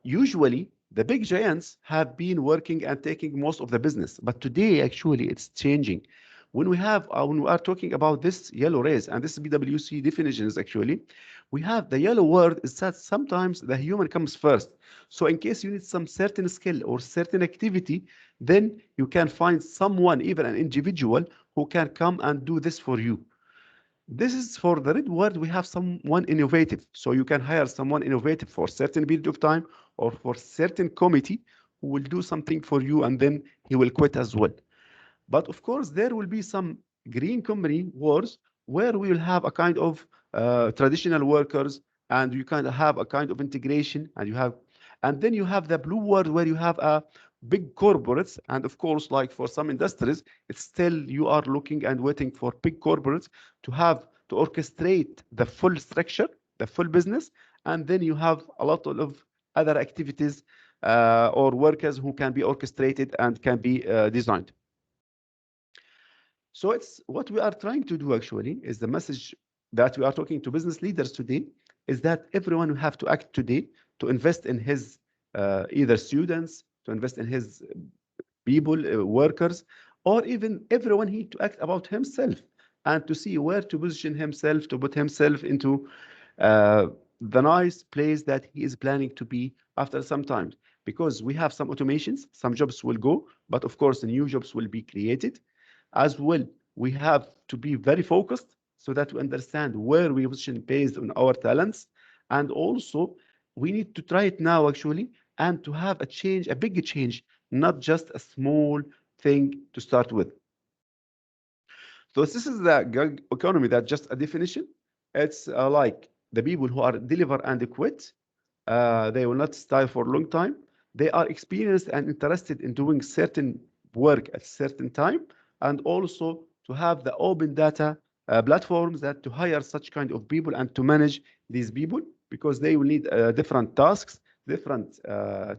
S4: usually the big giants have been working and taking most of the business, but today actually it's changing. when we are talking about this yellow rays, and this is PwC definitions actually, we have the yellow word is that sometimes the human comes first. So in case you need some certain skill or certain activity, then you can find someone, even an individual, who can come and do this for you. This is for the red word, we have someone innovative. So you can hire someone innovative for a certain period of time or for certain committee who will do something for you, and then he will quit as well. But of course, there will be some green company wars where we will have a kind of traditional workers, and you kind of have a kind of integration, and then you have the blue world where you have a big corporates, and of course, like for some industries, it's still you are looking and waiting for big corporates to orchestrate the full structure, the full business, and then you have a lot of other activities or workers who can be orchestrated and can be designed. So it's what we are trying to do actually is the message that we are talking to business leaders today is that everyone will have to act today to invest in his either students, to invest in his people, workers, or even everyone need to act about himself and to see where to position himself, to put himself into the nice place that he is planning to be after some time. Because we have some automations, some jobs will go, but of course the new jobs will be created. As well, we have to be very focused so that we understand where we position based on our talents. And also, we need to try it now, actually, and to have a change, a big change, not just a small thing to start with. So this is the gig economy, that's just a definition. It's like the people who are deliver and quit. They will not stay for a long time. They are experienced and interested in doing certain work at certain time, and also to have the open data platforms that to hire such kind of people and to manage these people, because they will need different tasks, different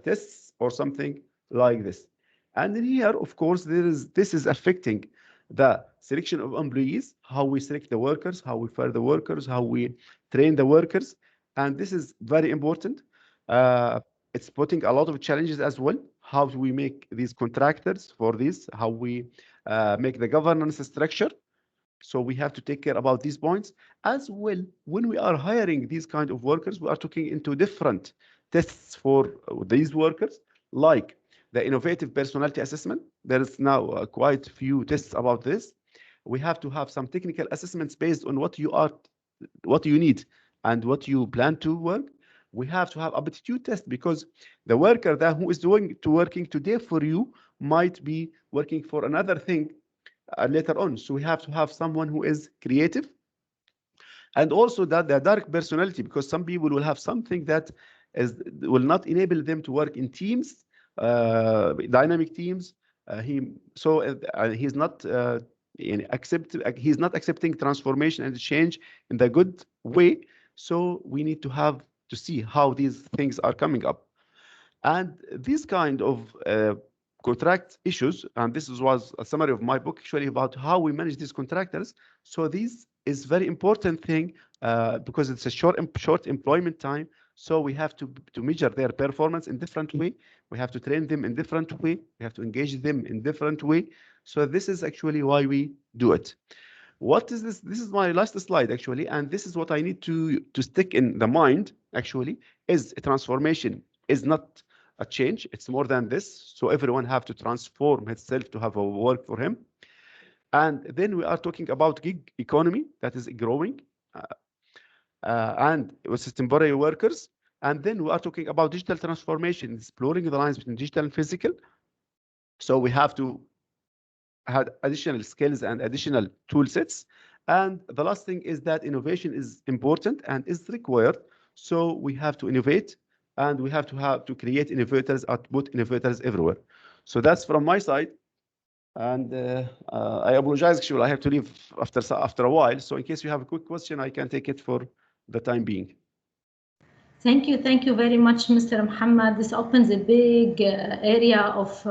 S4: tests or something like this. And in here, of course, this is affecting the selection of employees, how we select the workers, how we fire the workers, how we train the workers. And this is very important. It's putting a lot of challenges as well. How do we make these contractors for this? How we make the governance structure? So we have to take care about these points as well. When we are hiring these kind of workers, we are talking into different tests for these workers, like the innovative personality assessment. There is now quite a few tests about this. We have to have some technical assessments based on what you need and what you plan to work. We have to have aptitude test, because the worker who is working today for you might be working for another thing later on. So we have to have someone who is creative, and also that the dark personality, because some people will have something that will not enable them to work in teams, dynamic teams. He's not he's not accepting transformation and change in the good way. So we need to have to see how these things are coming up. And this kind of contract issues, and this was a summary of my book actually about how we manage these contractors. So this is very important thing because it's a short employment time. So we have to measure their performance in different way. We have to train them in different way. We have to engage them in different way. So this is actually why we do it. What is this? This is my last slide actually, and this is what I need to stick in the mind actually, is a transformation is not a change, it's more than this. So everyone have to transform himself to have a work for him. And then we are talking about gig economy that is growing and with temporary workers. And then we are talking about digital transformation, exploring the lines between digital and physical. So we have to have additional skills and additional tool sets. And the last thing is that innovation is important and is required. So we have to innovate, and we have to create innovators, output innovators everywhere. So that's from my side. And I apologize, actually, I have to leave after a while. So in case you have a quick question, I can take it for the time being.
S2: Thank you very much, Mr. Muhammad. This opens a big area of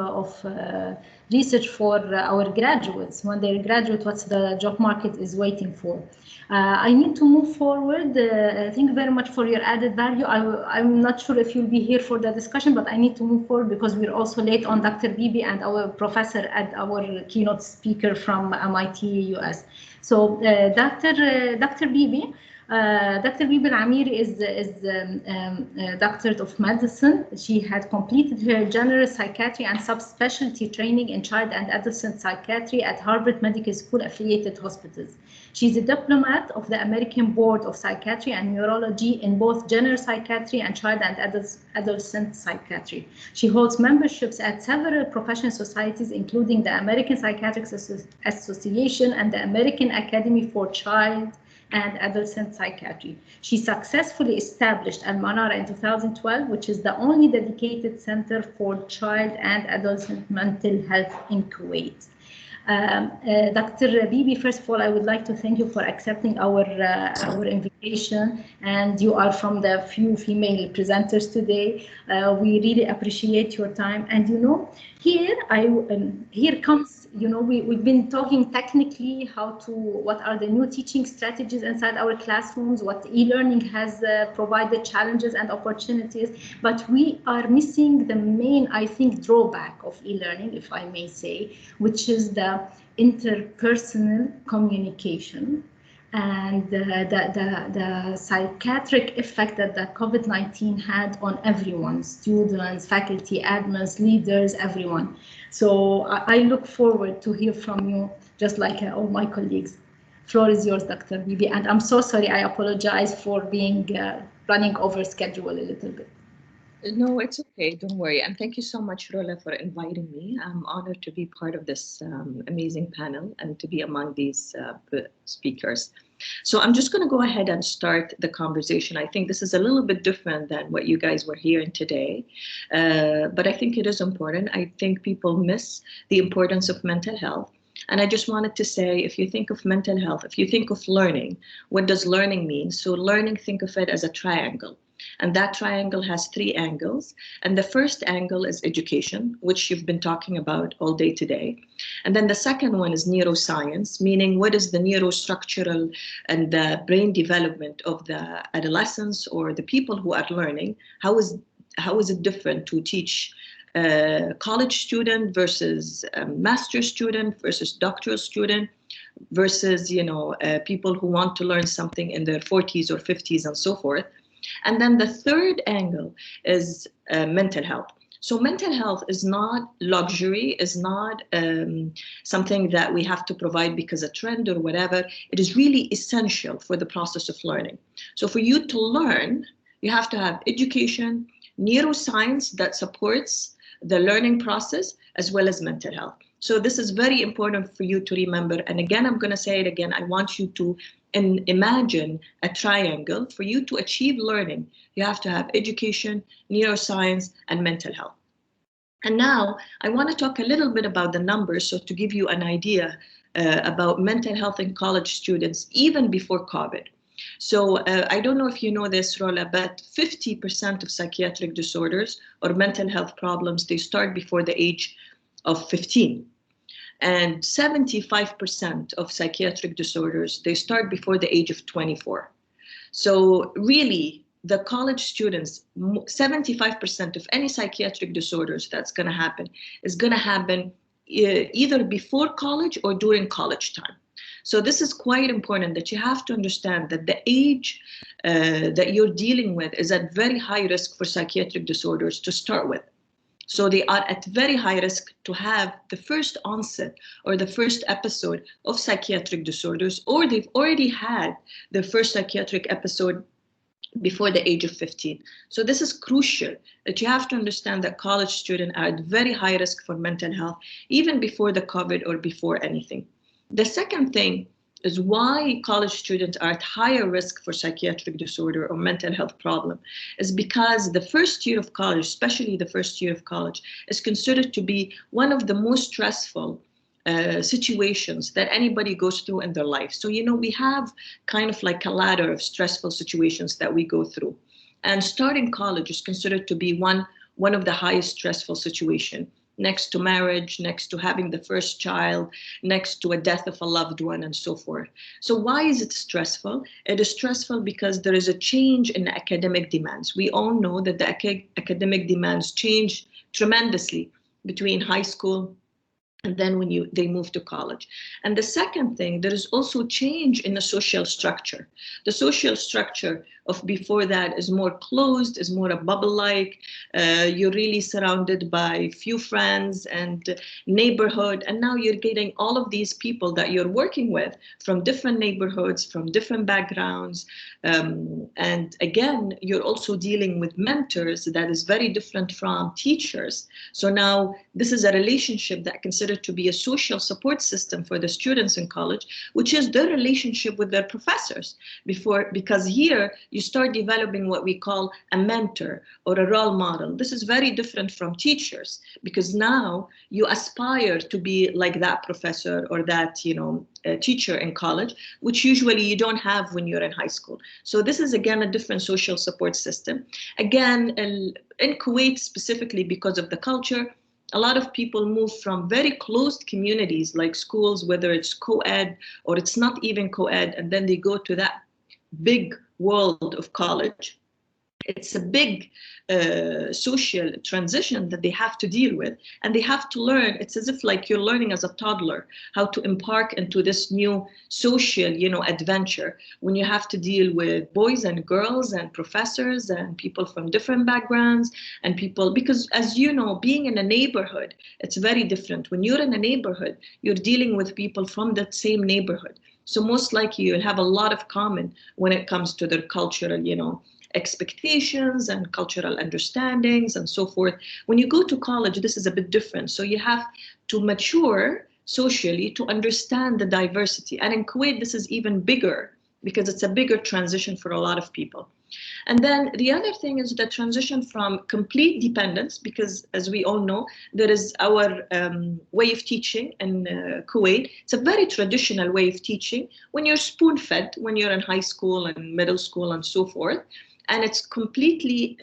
S2: research for our graduates. When they graduate, what's the job market is waiting for. I need to move forward. Thank you very much for your added value. I'm not sure if you'll be here for the discussion, but I need to move forward because we're also late on Dr. Bibi and our professor and our keynote speaker from MIT US. So Dr. Bibi, Dr. Bibi Al-Amiri is doctorate of medicine. She had completed her general psychiatry and subspecialty training in child and adolescent psychiatry at Harvard Medical School affiliated hospitals. She's a diplomat of the American Board of Psychiatry and Neurology in both general psychiatry and child and adolescent psychiatry. She holds memberships at several professional societies, including the American Psychiatric Association and the American Academy for Child and Adolescent Psychiatry. She successfully established Al-Manara in 2012, which is the only dedicated center for child and adolescent mental health in Kuwait. Dr. Bibi, first of all, I would like to thank you for accepting our invitation, and you are from the few female presenters today. We really appreciate your time. And you know, here comes, you know, we've been talking technically what are the new teaching strategies inside our classrooms, what e-learning has provided challenges and opportunities, but we are missing the main, I think, drawback of e-learning, if I may say, which is the interpersonal communication and the psychiatric effect that the COVID-19 had on everyone, students, faculty, admins, leaders, everyone. So I look forward to hear from you, just like all my colleagues. Floor is yours, Dr. Bibi. And I'm so sorry, I apologize for being running over schedule a little bit.
S6: No, it's okay. Don't worry. And thank you so much, Rola, for inviting me. I'm honored to be part of this amazing panel and to be among these speakers. So I'm just going to go ahead and start the conversation. I think this is a little bit different than what you guys were hearing today, but I think it is important. I think people miss the importance of mental health. And I just wanted to say, if you think of mental health, if you think of learning, what does learning mean? So learning, think of it as a triangle. And that triangle has 3 angles. And the first angle is education, which you've been talking about all day today. And then the second one is neuroscience, meaning what is the neurostructural and the brain development of the adolescents or the people who are learning? How is it different to teach college student versus master student versus doctoral student versus, you know, people who want to learn something in their 40s or 50s and so forth. And then the third angle is mental health. So mental health is not luxury, is not something that we have to provide because a trend or whatever. It is really essential for the process of learning. So for you to learn, you have to have education, neuroscience that supports the learning process, as well as mental health. So this is very important for you to remember. And again, I'm going to say it again. I want you to imagine a triangle. For you to achieve learning, you have to have education, neuroscience, and mental health. And now I want to talk a little bit about the numbers, so to give you an idea about mental health in college students, even before COVID. So I don't know if you know this, Rola, but 50% of psychiatric disorders or mental health problems, they start before the age of 15. And 75% of psychiatric disorders, they start before the age of 24. So really, the college students, 75% of any psychiatric disorders that's going to happen is going to happen either before college or during college time. So this is quite important, that you have to understand that the age that you're dealing with is at very high risk for psychiatric disorders to start with. So they are at very high risk to have the first onset or the first episode of psychiatric disorders, or they've already had their first psychiatric episode before the age of 15. So this is crucial, that you have to understand that college students are at very high risk for mental health, even before the COVID or before anything. The second thing is why college students are at higher risk for psychiatric disorder or mental health problem is because the first year of college, especially the first year of college, is considered to be one of the most stressful situations that anybody goes through in their life. So, you know, we have kind of like a ladder of stressful situations that we go through. And starting college is considered to be one of the highest stressful situations, next to marriage, next to having the first child, next to a death of a loved one, and so forth. So why is it stressful? It is stressful because there is a change in academic demands. We all know that the academic demands change tremendously between high school and then when they move to college. And the second thing, there is also change in the social structure. The social structure of before that is more closed, is more a bubble-like. You're really surrounded by few friends and neighborhood. And now you're getting all of these people that you're working with from different neighborhoods, from different backgrounds. And again, you're also dealing with mentors that is very different from teachers. So now this is a relationship that considered to be a social support system for the students in college, which is their relationship with their professors because here you start developing what we call a mentor or a role model. This is very different from teachers because now you aspire to be like that professor or that, teacher in college, which usually you don't have when you're in high school. So this is again a different social support system. Again, in Kuwait specifically because of the culture, a lot of people move from very closed communities like schools, whether it's co-ed or it's not even co-ed, and then they go to that big world of college. It's a big social transition that they have to deal with, and they have to learn. It's as if like you're learning as a toddler how to embark into this new social, adventure when you have to deal with boys and girls and professors and people from different backgrounds and people, because as you know, being in a neighborhood, it's very different. When you're in a neighborhood, you're dealing with people from that same neighborhood. So most likely you'll have a lot of common when it comes to their cultural, expectations and cultural understandings and so forth. When you go to college, this is a bit different. So you have to mature socially to understand the diversity. And in Kuwait, this is even bigger because it's a bigger transition for a lot of people. And then the other thing is the transition from complete dependence, because as we all know, there is our way of teaching in Kuwait. It's a very traditional way of teaching when you're spoon-fed, when you're in high school and middle school and so forth. And it's completely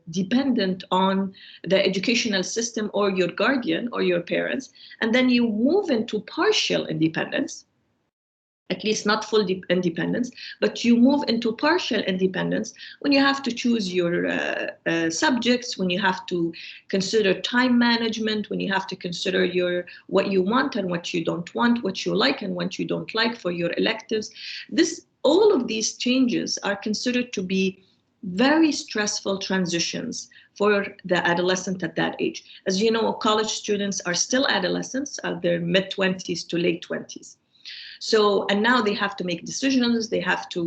S6: dependent on the educational system or your guardian or your parents. And then you move into partial independence, at least not full independence, but you move into partial independence when you have to choose your subjects, when you have to consider time management, when you have to consider what you want and what you don't want, what you like and what you don't like for your electives. All of these changes are considered to be very stressful transitions for the adolescent at that age. As you know, college students are still adolescents at their mid-20s to late 20s. So, and now they have to make decisions, they have to,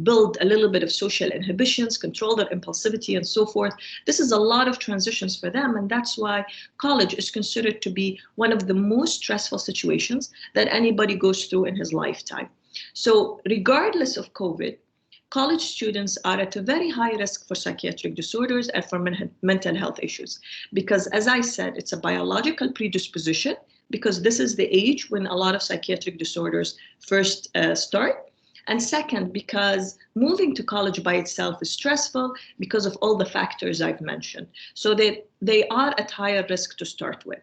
S6: build a little bit of social inhibitions, control their impulsivity and so forth. This is a lot of transitions for them. And that's why college is considered to be one of the most stressful situations that anybody goes through in his lifetime. So regardless of COVID, college students are at a very high risk for psychiatric disorders and for mental health issues. Because as I said, it's a biological predisposition, because this is the age when a lot of psychiatric disorders first start. And second, because moving to college by itself is stressful because of all the factors I've mentioned. So they are at higher risk to start with.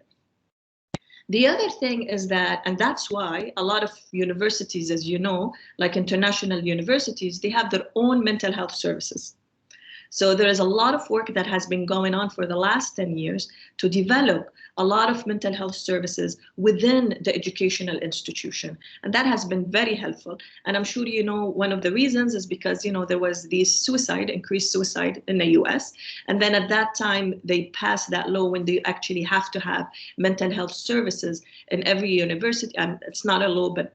S6: The other thing is that, and that's why a lot of universities, as you know, like international universities, they have their own mental health services. So there is a lot of work that has been going on for the last 10 years to develop a lot of mental health services within the educational institution. And that has been very helpful. And I'm sure you know one of the reasons is because, there was this increased suicide in the US. And then at that time, they passed that law when they actually have to have mental health services in every university. And it's not a law, but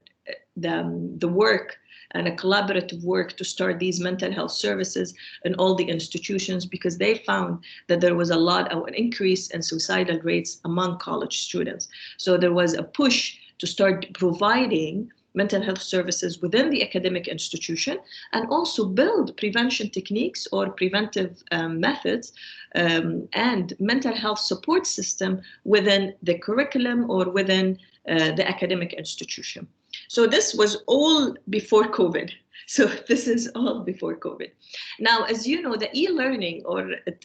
S6: the work and a collaborative work to start these mental health services in all the institutions, because they found that there was a lot of an increase in suicidal rates among college students. So there was a push to start providing mental health services within the academic institution and also build prevention techniques or preventive methods and mental health support system within the curriculum or within the academic institution. So this was all before COVID. So this is all before COVID. Now, as you know, the e-learning,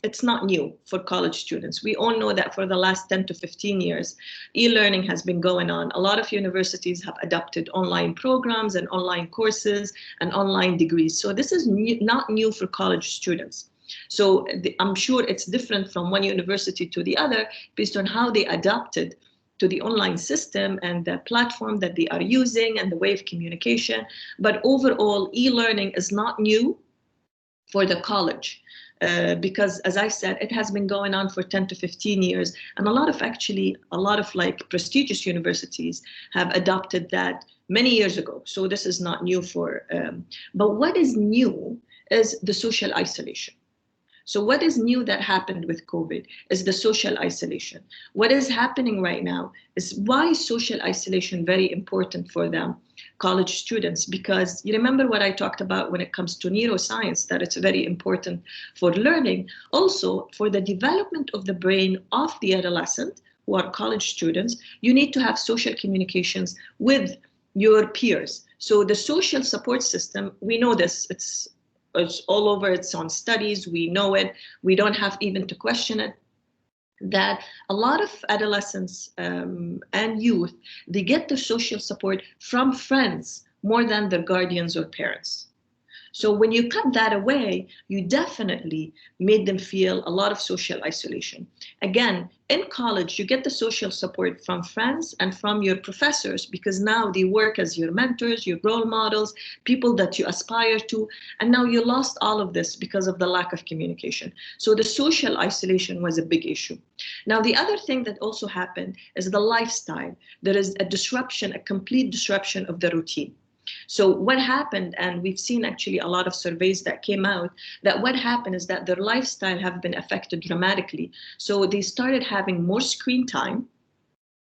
S6: it's not new for college students. We all know that for the last 10 to 15 years, e-learning has been going on. A lot of universities have adopted online programs and online courses and online degrees. So this is not new for college students. So I'm sure it's different from one university to the other based on how they adapted to the online system and the platform that they are using and the way of communication. But overall, e-learning is not new for the college because, as I said, it has been going on for 10 to 15 years. And a lot of like prestigious universities have adopted that many years ago. So this is not new but what is new is the social isolation. So what is new that happened with COVID is the social isolation. What is happening right now is why is social isolation very important for them, college students? Because you remember what I talked about when it comes to neuroscience, that it's very important for learning. Also, for the development of the brain of the adolescent, who are college students, you need to have social communications with your peers. So the social support system, we know this, it's all over, it's on studies, we know it, we don't have even to question it, that a lot of adolescents and youth, they get their social support from friends more than their guardians or parents. So when you cut that away, you definitely made them feel a lot of social isolation. Again, in college, you get the social support from friends and from your professors because now they work as your mentors, your role models, people that you aspire to. And now you lost all of this because of the lack of communication. So the social isolation was a big issue. Now, the other thing that also happened is the lifestyle. There is a disruption, a complete disruption of the routine. So what happened, and we've seen actually a lot of surveys that came out, that what happened is that their lifestyle have been affected dramatically. So they started having more screen time,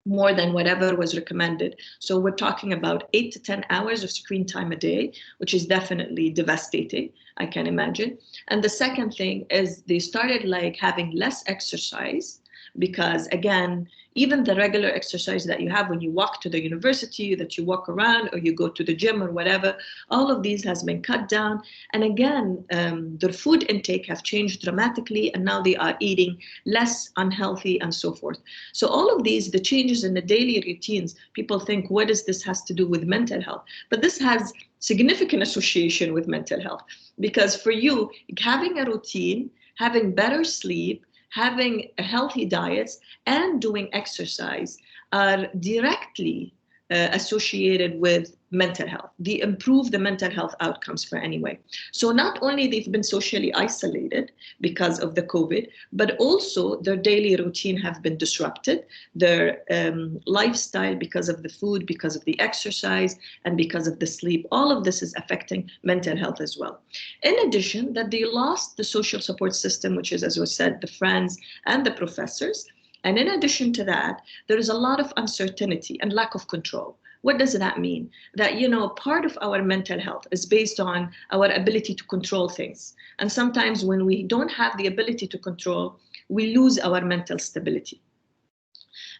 S6: more than whatever was recommended. So we're talking about 8 to 10 hours of screen time a day, which is definitely devastating, I can imagine. And the second thing is they started like having less exercise because, again, even the regular exercise that you have when you walk to the university, that you walk around or you go to the gym or whatever, all of these has been cut down. And again, their food intake have changed dramatically, and now they are eating less unhealthy and so forth. So all of these, the changes in the daily routines, people think, what does this has to do with mental health? But this has significant association with mental health, because for you, having a routine, having better sleep, having a healthy diets and doing exercise are directly associated with mental health. They improve the mental health outcomes for anyway. So not only they've been socially isolated because of the COVID, but also their daily routine have been disrupted, their lifestyle because of the food, because of the exercise, and because of the sleep. All of this is affecting mental health as well. In addition, that they lost the social support system, which is, as we said, the friends and the professors. And in addition to that, there is a lot of uncertainty and lack of control. What does that mean? That, you know, part of our mental health is based on our ability to control things. And sometimes when we don't have the ability to control, we lose our mental stability.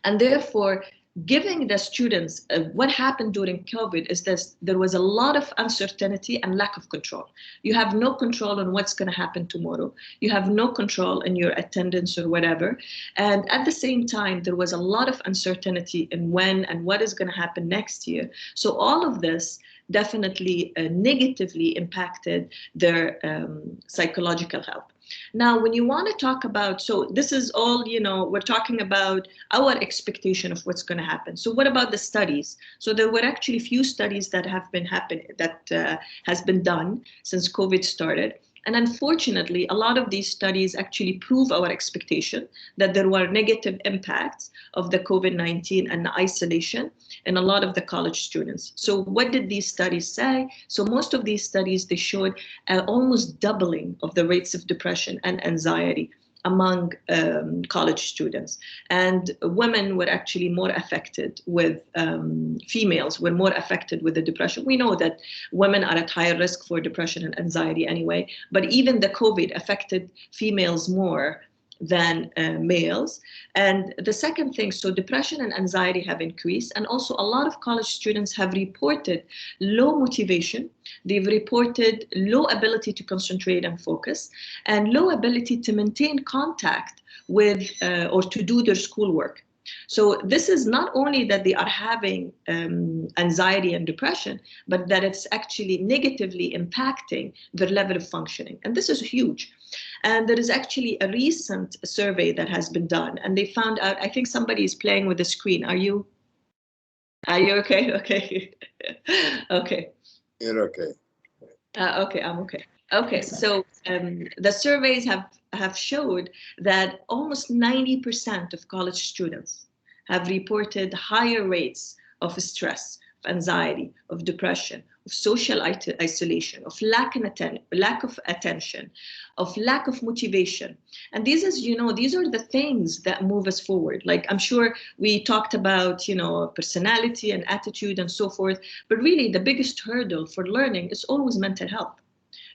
S6: And therefore, giving the students what happened during COVID is that there was a lot of uncertainty and lack of control. You have no control on what's going to happen tomorrow. You have no control in your attendance or whatever. And at the same time, there was a lot of uncertainty in when and what is going to happen next year. So all of this definitely negatively impacted their psychological health. Now, when you want to talk about, so this is all, you know, we're talking about our expectation of what's going to happen. So what about the studies? So there were actually few studies that have been has been done since COVID started. And unfortunately, a lot of these studies actually prove our expectation that there were negative impacts of the COVID-19 and the isolation in a lot of the college students. So what did these studies say? So most of these studies, they showed almost doubling of the rates of depression and anxiety among college students. And women were actually more affected with, females were more affected with the depression. We know that women are at higher risk for depression and anxiety anyway, but even the COVID affected females more than males. And the second thing, so depression and anxiety have increased, and also a lot of college students have reported low motivation. They've reported low ability to concentrate and focus, and low ability to maintain contact with or to do their schoolwork. So this is not only that they are having anxiety and depression, but that it's actually negatively impacting their level of functioning. And this is huge. And there is actually a recent survey that has been done, and they found out, I think somebody is playing with the screen. Are you okay? Okay. Okay.
S5: You're okay.
S6: Okay, I'm okay. Okay, so the surveys have showed that almost 90% of college students have reported higher rates of stress, of anxiety, of depression, of social isolation, of lack of attention, of lack of motivation. And these, as you know, these are the things that move us forward. Like, I'm sure we talked about, you know, personality and attitude and so forth, but really the biggest hurdle for learning is always mental health.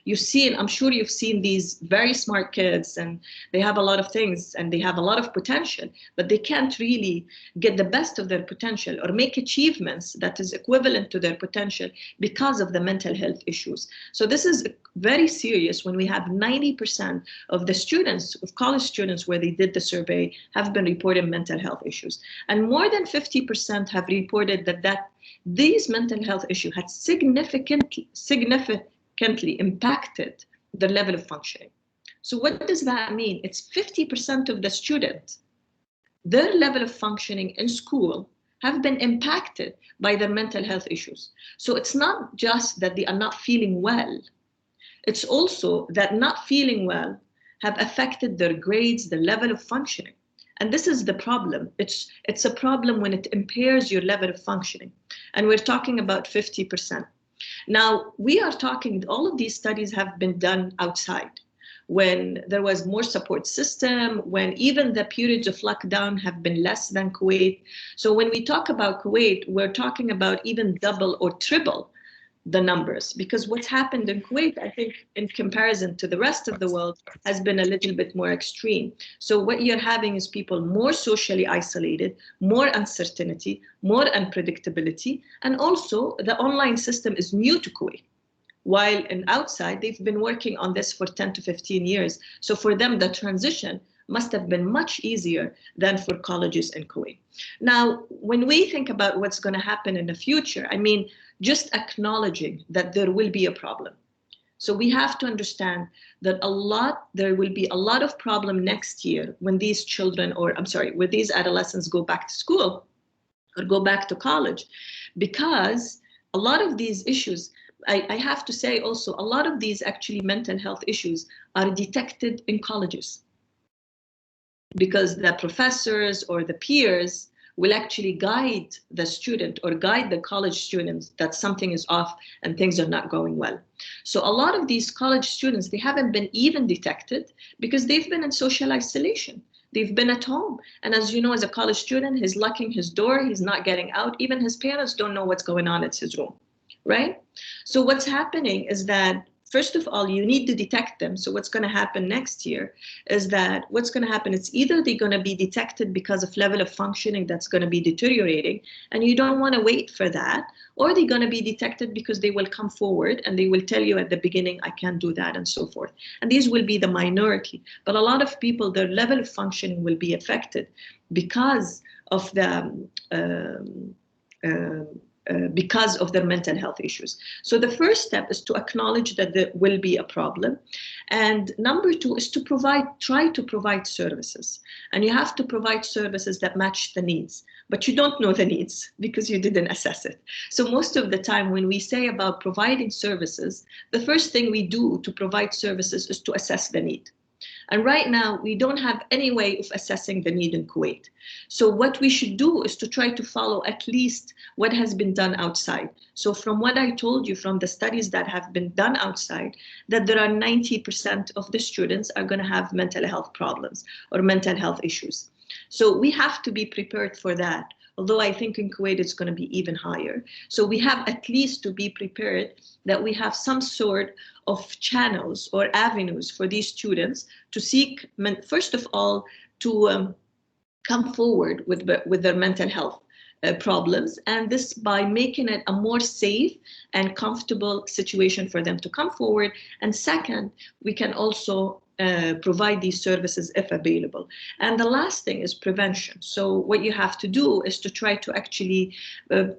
S6: You've seen, I'm sure you've seen these very smart kids, and they have a lot of things and they have a lot of potential, but they can't really get the best of their potential or make achievements that is equivalent to their potential because of the mental health issues. So this is very serious when we have 90% of the students, of college students where they did the survey, have been reporting mental health issues. And more than 50% have reported that these mental health issues had significantly impacted the level of functioning. So what does that mean? It's 50% of the students, their level of functioning in school have been impacted by their mental health issues. So it's not just that they are not feeling well, it's also that not feeling well have affected their grades, the level of functioning. And this is the problem. It's a problem when it impairs your level of functioning. And we're talking about 50%. Now, we are talking, all of these studies have been done outside, when there was more support system, when even the periods of lockdown have been less than Kuwait. So when we talk about Kuwait, we're talking about even double or triple the numbers, because what's happened in Kuwait, I think, in comparison to the rest of the world, has been a little bit more extreme. So what you're having is people more socially isolated, more uncertainty, more unpredictability, and also the online system is new to Kuwait. While in outside, they've been working on this for 10 to 15 years. So for them, the transition must have been much easier than for colleges in Kuwait. Now, when we think about what's going to happen in the future, I mean, just acknowledging that there will be a problem. So we have to understand that there will be a lot of problem next year when these children, or I'm sorry, when these adolescents go back to school or go back to college, because a lot of these issues, I have to say also, a lot of these actually mental health issues are detected in colleges, because the professors or the peers will actually guide the student or guide the college students that something is off and things are not going well. So a lot of these college students, they haven't been even detected because they've been in social isolation. They've been at home. And as you know, as a college student, he's locking his door, he's not getting out. Even his parents don't know what's going on in his room, right? So what's happening is that, first of all, you need to detect them. So what's going to happen next year is that what's going to happen is either they're going to be detected because of level of functioning that's going to be deteriorating, and you don't want to wait for that, or they're going to be detected because they will come forward and they will tell you at the beginning, I can't do that, and so forth. And these will be the minority. But a lot of people, their level of functioning will be affected because of the because of their mental health issues. So the first step is to acknowledge that there will be a problem. And number two is to try to provide services. And you have to provide services that match the needs, but you don't know the needs because you didn't assess it. So most of the time when we say about providing services, the first thing we do to provide services is to assess the need. And right now, we don't have any way of assessing the need in Kuwait. So what we should do is to try to follow at least what has been done outside. So from what I told you, from the studies that have been done outside, that there are 90% of the students are going to have mental health problems or mental health issues. So we have to be prepared for that. although I think in Kuwait it's going to be even higher. So we have at least to be prepared that we have some sort of channels or avenues for these students to seek, first of all, to come forward with their mental health problems, and this by making it a more safe and comfortable situation for them to come forward. And second, we can also provide these services if available. And the last thing is prevention. So what you have to do is to try to actually,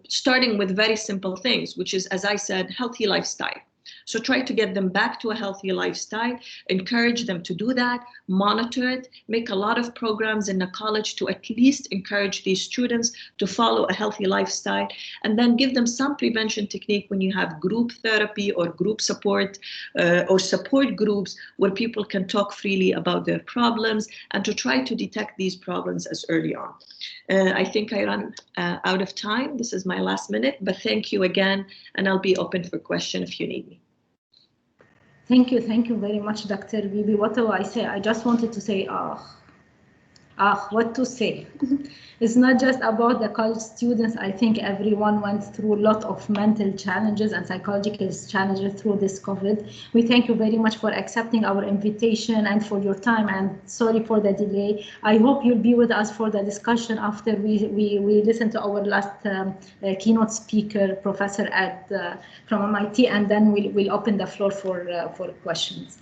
S6: starting with very simple things, which is, as I said, healthy lifestyle. So try to get them back to a healthy lifestyle, encourage them to do that, monitor it, make a lot of programs in the college to at least encourage these students to follow a healthy lifestyle, and then give them some prevention technique when you have group therapy or group support or support groups where people can talk freely about their problems, and to try to detect these problems as early on. I think I ran out of time. This is my last minute, but thank you again, and I'll be open for question if you need me.
S2: Thank you very much, Dr. Bibi. What do I say? I just wanted to say, what to say? It's not just about the college students. I think everyone went through a lot of mental challenges and psychological challenges through this COVID. We thank you very much for accepting our invitation and for your time, and sorry for the delay. I hope you'll be with us for the discussion after we listen to our last keynote speaker, Professor Ed from MIT, and then we'll open the floor for questions.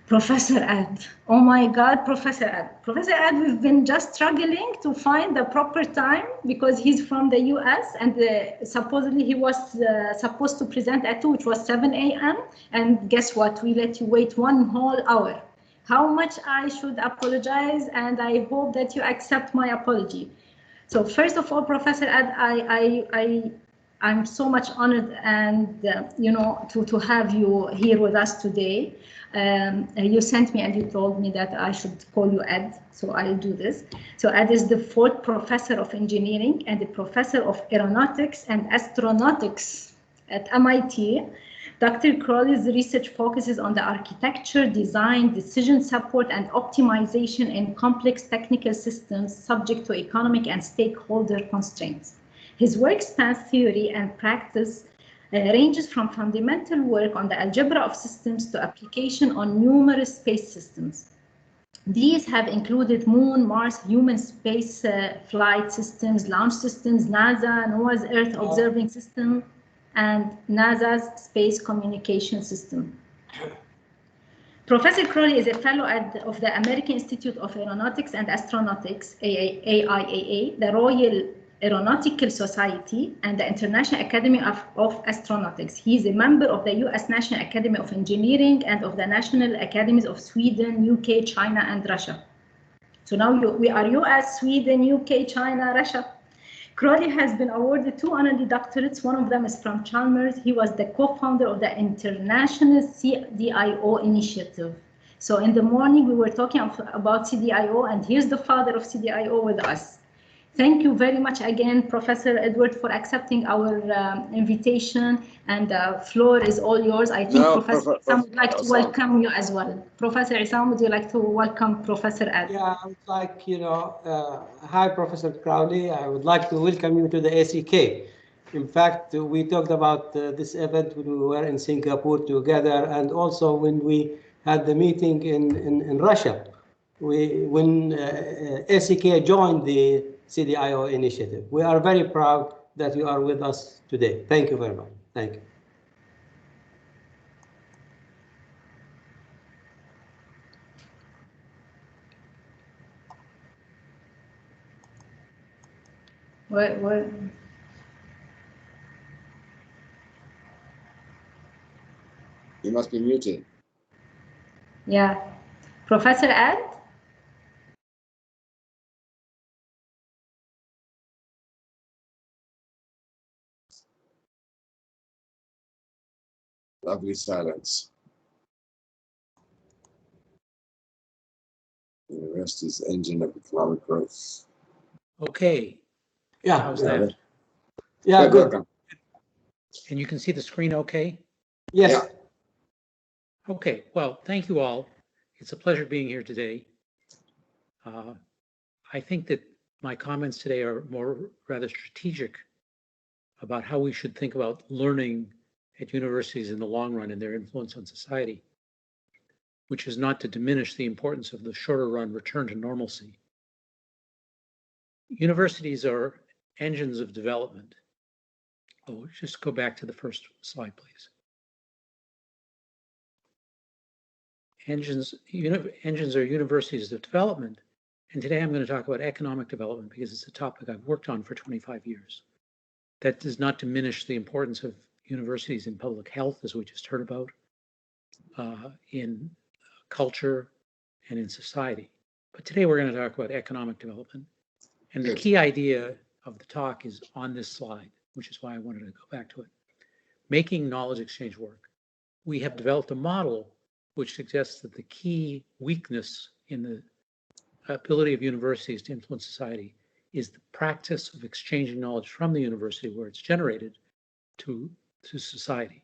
S2: Professor Ed, oh my God, Professor Ed. Professor Ed, we've been just struggling to find the proper time because he's from the US, and supposedly he was supposed to present at 2, which was 7 a.m. And guess what? We let you wait 1 whole hour. How much I should apologize, and I hope that you accept my apology. So first of all, Professor Ed, I'm so much honored and to have you here with us today. You sent me and you told me that I should call you Ed, so I'll do this. So Ed is the 4th professor of engineering and the professor of aeronautics and astronautics at MIT. Dr. Crowley's research focuses on the architecture, design, decision support, and optimization in complex technical systems subject to economic and stakeholder constraints. His work spans theory and practice, ranges from fundamental work on the algebra of systems to application on numerous space systems. These have included Moon, Mars, human space flight systems, launch systems, NASA, NOAA's Earth Observing System, and NASA's Space Communication System. Professor Crowley is a fellow of the American Institute of Aeronautics and Astronautics, AIAA, the Royal Aeronautical Society, and the International Academy of Astronautics. He is a member of the US National Academy of Engineering and of the National Academies of Sweden, UK, China, and Russia. So now we are US, Sweden, UK, China, Russia. Crowley has been awarded 2 honorary doctorates. One of them is from Chalmers. He was the co-founder of the International CDIO Initiative. So in the morning, we were talking about CDIO, and here's the father of CDIO with us. Thank you very much again, Professor Edward, for accepting our invitation, and the floor is all yours. I think Professor Issam would like to welcome you as well. Professor Issam, would you like to welcome Professor Ed?
S7: Yeah, I would like, hi, Professor Crowley. I would like to welcome you to the ACK. In fact, we talked about this event when we were in Singapore together, and also when we had the meeting in Russia. When ACK joined the CDIO initiative. We are very proud that you are with us today. Thank you very much. Thank you.
S2: What?
S5: You must be muted.
S2: Yeah. Professor Ed?
S5: Lovely silence. And the rest is the engine of economic growth.
S8: Okay.
S7: Yeah.
S8: How's that?
S7: Yeah, good.
S8: And you can see the screen okay?
S7: Yes.
S5: Yeah.
S8: Okay, well, thank you all. It's a pleasure being here today. I think that my comments today are more rather strategic about how we should think about learning at universities in the long run and their influence on society, which is not to diminish the importance of the shorter run return to normalcy. Universities are engines of development. Oh, just go back to the first slide, please. Engines are universities of development. And today I'm going to talk about economic development because it's a topic I've worked on for 25 years. That does not diminish the importance of universities in public health, as we just heard about, in culture and in society. But today we're going to talk about economic development. And the key idea of the talk is on this slide, which is why I wanted to go back to it. Making knowledge exchange work. We have developed a model which suggests that the key weakness in the ability of universities to influence society is the practice of exchanging knowledge from the university where it's generated to society.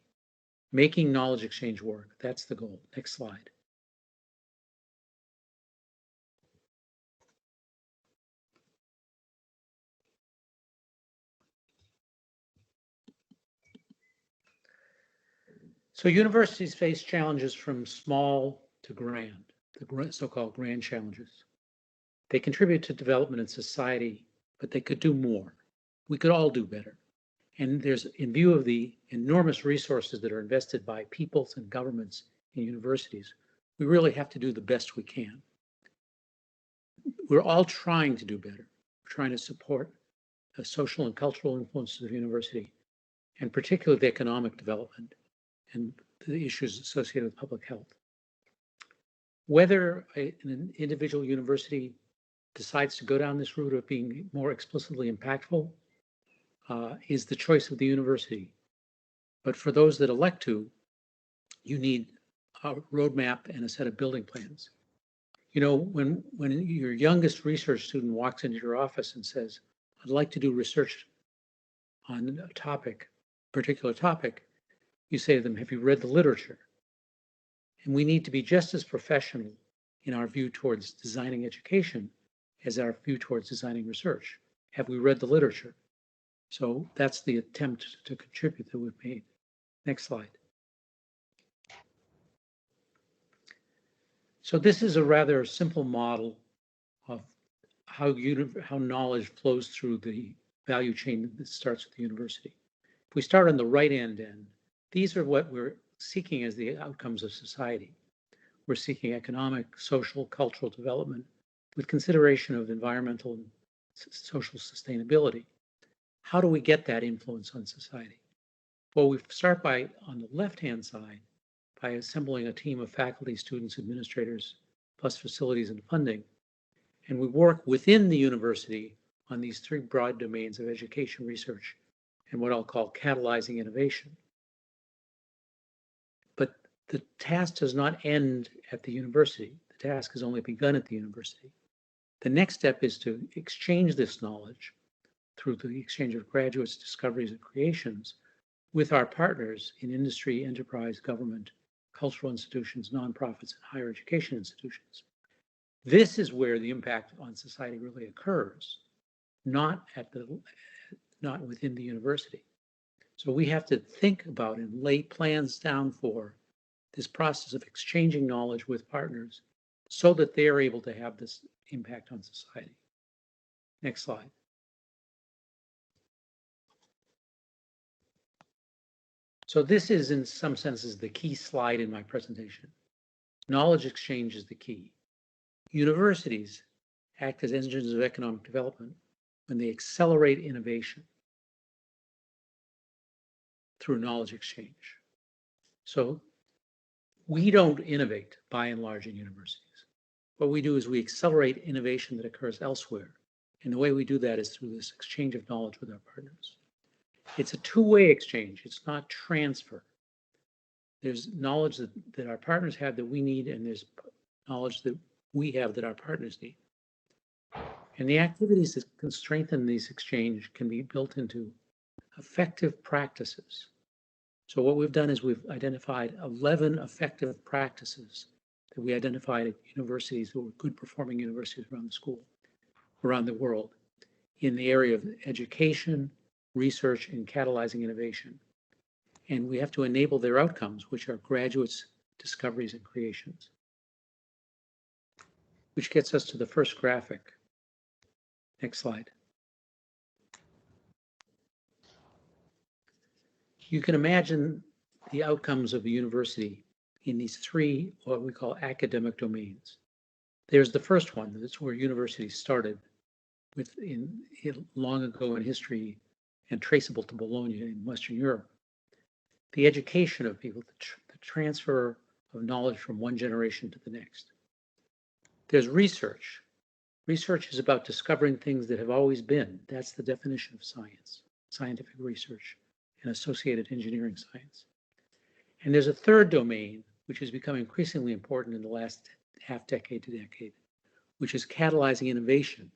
S8: Making knowledge exchange work, that's the goal. Next slide. So universities face challenges from small to grand, the so-called grand challenges. They contribute to development in society, but they could do more. We could all do better. And there's, in view of the enormous resources that are invested by peoples and governments in universities, we really have to do the best we can. We're all trying to do better. We're trying to support the social and cultural influences of the university, and particularly the economic development and the issues associated with public health. Whether an individual university decides to go down this route of being more explicitly impactful is the choice of the university. But for those that elect to, you need a roadmap and a set of building plans. You know, when your youngest research student walks into your office and says, I'd like to do research on a topic, particular topic, you say to them, have you read the literature? And we need to be just as professional in our view towards designing education as our view towards designing research. Have we read the literature? So that's the attempt to contribute that we've made. Next slide. So this is a rather simple model of how knowledge flows through the value chain that starts with the university. If we start on the right-hand end, these are what we're seeking as the outcomes of society. We're seeking economic, social, cultural development with consideration of environmental and social sustainability. How do we get that influence on society? Well, we start by, on the left-hand side, by assembling a team of faculty, students, administrators, plus facilities and funding. And we work within the university on these three broad domains of education, research, and what I'll call catalyzing innovation. But the task does not end at the university. The task has only begun at the university. The next step is to exchange this knowledge through the exchange of graduates, discoveries, and creations with our partners in industry, enterprise, government, cultural institutions, nonprofits, and higher education institutions. This is where the impact on society really occurs, not within the university. So we have to think about and lay plans down for this process of exchanging knowledge with partners so that they are able to have this impact on society. Next slide. So this is, in some senses, the key slide in my presentation. Knowledge exchange is the key. Universities act as engines of economic development when they accelerate innovation through knowledge exchange. So we don't innovate, by and large, in universities. What we do is we accelerate innovation that occurs elsewhere. And the way we do that is through this exchange of knowledge with our partners. It's a two-way exchange. It's not transfer. There's knowledge that our partners have that we need, and there's knowledge that we have that our partners need. And the activities that can strengthen these exchange can be built into effective practices. So what we've done is we've identified 11 effective practices that we identified at universities that were good performing universities around the world. in the area of education, research, and catalyzing innovation. And we have to enable their outcomes, which are graduates, discoveries, and creations. Which gets us to the first graphic. Next slide. You can imagine the outcomes of a university in these three, what we call academic domains. There's the first one, that's where universities started long ago in history and traceable to Bologna in Western Europe. The education of people, the transfer of knowledge from one generation to the next. There's research. Research is about discovering things that have always been. That's the definition of science, scientific research and associated engineering science. And there's a third domain, which has become increasingly important in the last half decade to decade, which is catalyzing innovation.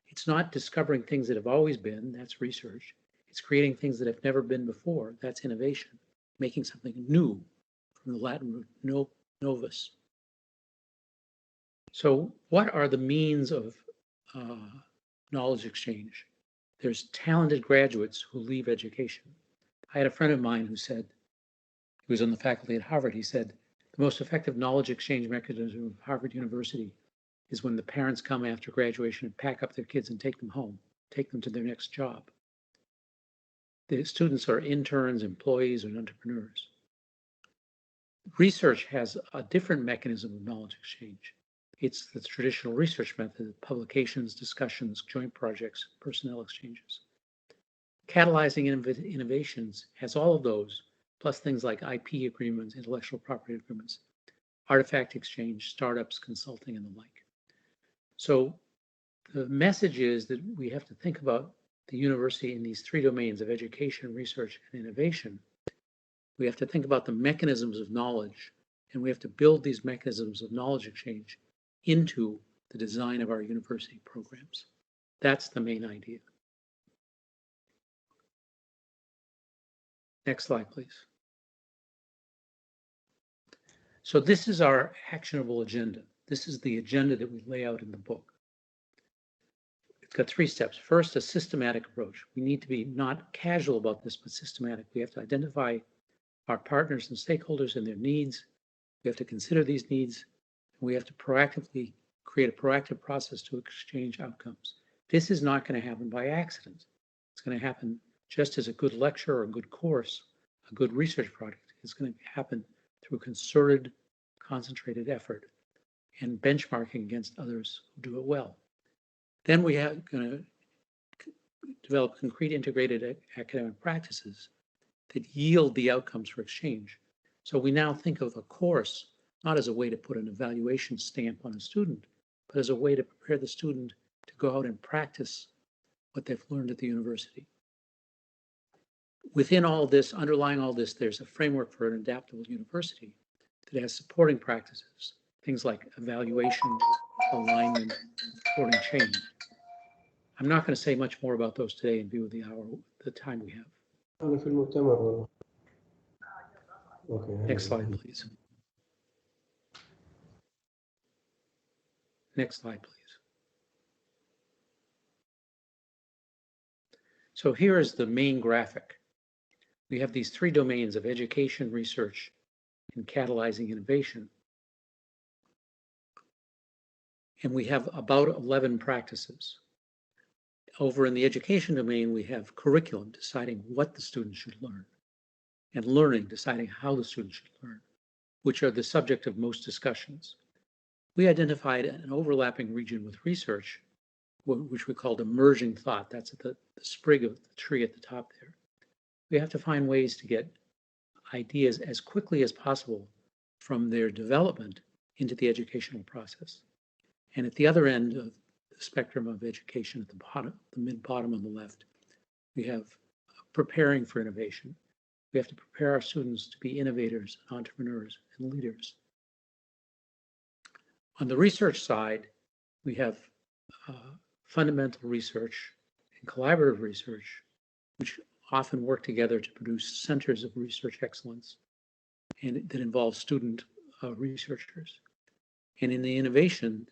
S8: It's not discovering things that have always been, that's research. It's creating things that have never been before, that's innovation. Making something new, from the Latin root novus. So what are the means of knowledge exchange? There's talented graduates who leave education. I had a friend of mine who said, he was on the faculty at Harvard, he said, the most effective knowledge exchange mechanism of Harvard University is when the parents come after graduation and pack up their kids and take them home, take them to their next job. The students are interns, employees, and entrepreneurs. Research has a different mechanism of knowledge exchange. It's the traditional research method, publications, discussions, joint projects, personnel exchanges. Catalyzing innovations has all of those, plus things like IP agreements, intellectual property agreements, artifact exchange, startups, consulting, and the like. So the message is that we have to think about the university in these three domains of education, research, and innovation. We have to think about the mechanisms of knowledge, and we have to build these mechanisms of knowledge exchange into the design of our university programs. That's the main idea. Next slide, please. So this is our actionable agenda. This is the agenda that we lay out in the book. It's got 3 steps. First, a systematic approach. We need to be not casual about this, but systematic. We have to identify our partners and stakeholders and their needs. We have to consider these needs. And we have to proactively create a proactive process to exchange outcomes. This is not going to happen by accident. It's going to happen just as a good lecture or a good course, a good research project is going to happen through concerted, concentrated effort and benchmarking against others who do it well. Then we are going to develop concrete integrated academic practices that yield the outcomes for exchange. So we now think of a course not as a way to put an evaluation stamp on a student, but as a way to prepare the student to go out and practice what they've learned at the university. Within all this, underlying all this, there's a framework for an adaptable university that has supporting practices, things like evaluation, alignment, supporting change. I'm not going to say much more about those today in view of the time we have.
S7: Okay.
S8: Next slide, please. Next slide, please. So here is the main graphic. We have these 3 domains of education, research, and catalyzing innovation. And we have about 11 practices. Over in the education domain, we have curriculum, deciding what the students should learn, and learning, deciding how the students should learn, which are the subject of most discussions. We identified an overlapping region with research, which we called emerging thought. That's at the sprig of the tree at the top there. We have to find ways to get ideas as quickly as possible from their development into the educational process. And at the other end of the spectrum of education, at the bottom, the mid-bottom on the left, we have preparing for innovation. We have to prepare our students to be innovators, entrepreneurs, and leaders. On the research side, we have fundamental research and collaborative research, which often work together to produce centers of research excellence and that involve student researchers. And in the innovation,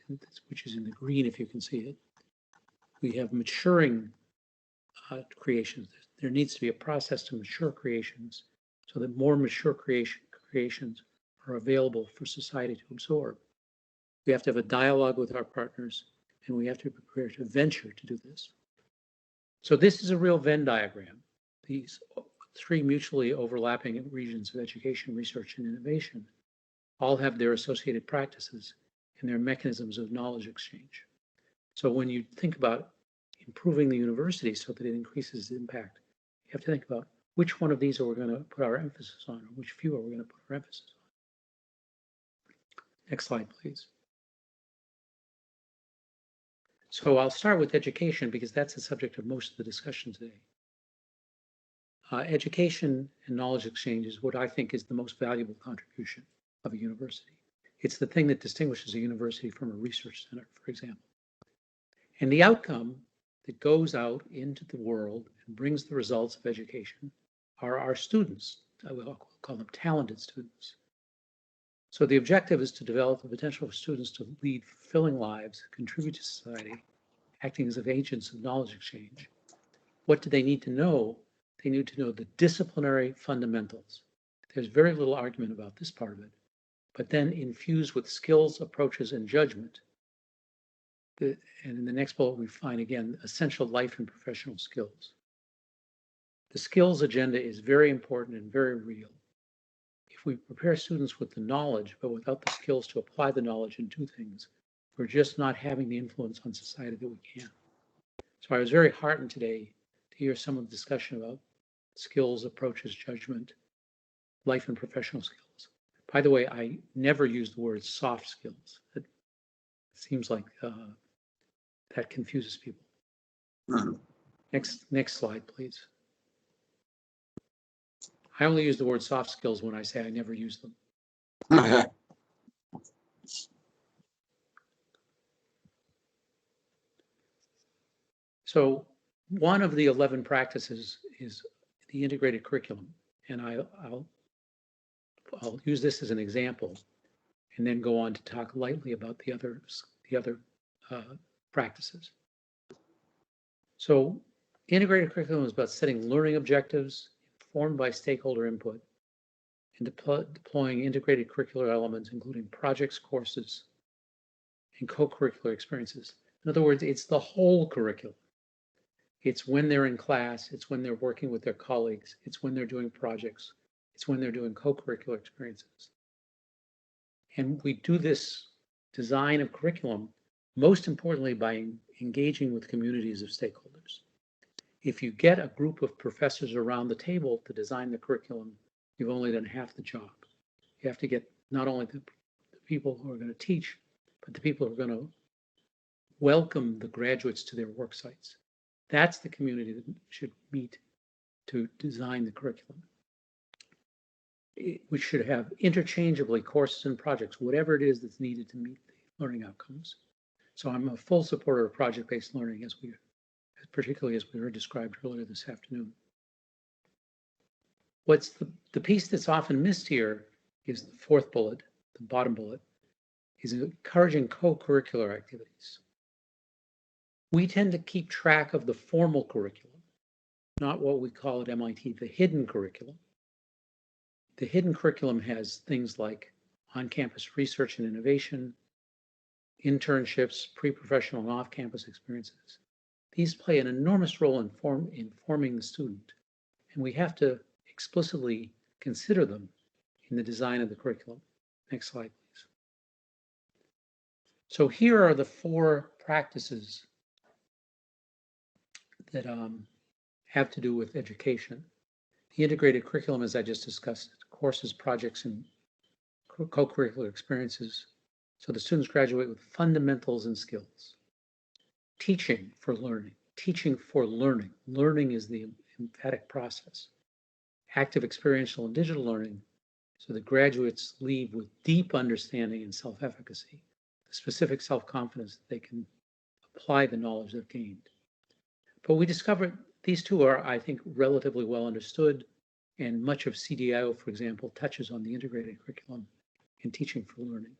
S8: which is in the green if you can see it, We have maturing creations. There needs to be a process to mature creations so that more mature creations are available for society to absorb. We have to have a dialogue with our partners, and we have to be prepared to venture to do this. So this is a real Venn diagram. These three mutually overlapping regions of education, research, and innovation all have their associated practices and their mechanisms of knowledge exchange. So when you think about improving the university so that it increases impact, you have to think about which one of these are we going to put our emphasis on, or which few are we going to put our emphasis on. Next slide, please. So I'll start with education because that's the subject of most of the discussion today. Education and knowledge exchange is what I think is the most valuable contribution of a university. It's the thing that distinguishes a university from a research center, for example. And the outcome that goes out into the world and brings the results of education are our students. I will call them talented students. So the objective is to develop the potential for students to lead fulfilling lives, contribute to society, acting as agents of knowledge exchange. What do they need to know? They need to know the disciplinary fundamentals. There's very little argument about this part of it, but then infused with skills, approaches, and judgment. And in the next bullet, we find again essential life and professional skills. The skills agenda is very important and very real. If we prepare students with the knowledge, but without the skills to apply the knowledge and do things, we're just not having the influence on society that we can. So I was very heartened today to hear some of the discussion about skills, approaches, judgment, life and professional skills. By the way, I never use the word soft skills. It seems like that confuses people. Next slide, please. I only use the word soft skills when I say I never use them. So one of the 11 practices is the integrated curriculum, and I'll use this as an example, and then go on to talk lightly about the other practices. So integrated curriculum is about setting learning objectives informed by stakeholder input and deploying integrated curricular elements, including projects, courses, and co-curricular experiences. In other words, it's the whole curriculum. It's when they're in class, it's when they're working with their colleagues, it's when they're doing projects, it's when they're doing co-curricular experiences. And we do this design of curriculum, most importantly, by engaging with communities of stakeholders. If you get a group of professors around the table to design the curriculum, you've only done half the job. You have to get not only the people who are going to teach, but the people who are going to welcome the graduates to their work sites. That's the community that should meet to design the curriculum. We should have interchangeably courses and projects, whatever it is that's needed to meet the learning outcomes. So I'm a full supporter of project-based learning, particularly as we were described earlier this afternoon. What's the piece that's often missed here is the fourth bullet, the bottom bullet, is encouraging co-curricular activities. We tend to keep track of the formal curriculum, not what we call at MIT the hidden curriculum. The hidden curriculum has things like on-campus research and innovation, internships, pre-professional and off-campus experiences. These play an enormous role in forming the student, and we have to explicitly consider them in the design of the curriculum. Next slide, please. So here are the 4 practices that have to do with education. The integrated curriculum, as I just discussed, courses, projects, and co-curricular experiences. So the students graduate with fundamentals and skills. Teaching for learning. Teaching for learning. Learning is the emphatic process. Active experiential and digital learning, so the graduates leave with deep understanding and self-efficacy, the specific self-confidence that they can apply the knowledge they've gained. But we discovered these two are, I think, relatively well understood, and much of CDIO, for example, touches on the integrated curriculum and teaching for learning.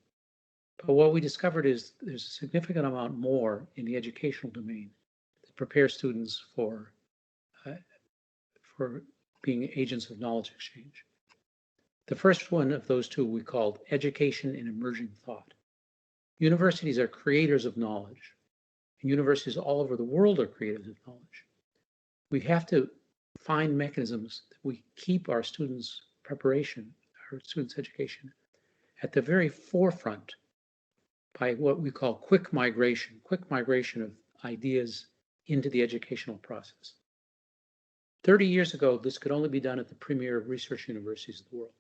S8: But what we discovered is there's a significant amount more in the educational domain prepare students for being agents of knowledge exchange. The first one of those two we called education and emerging thought. Universities are creators of knowledge, and universities all over the world are creators of knowledge. We have to find mechanisms that we keep our students' preparation, our students' education, at the very forefront by what we call quick migration of ideas into the educational process. 30 years ago, this could only be done at the premier research universities of the world.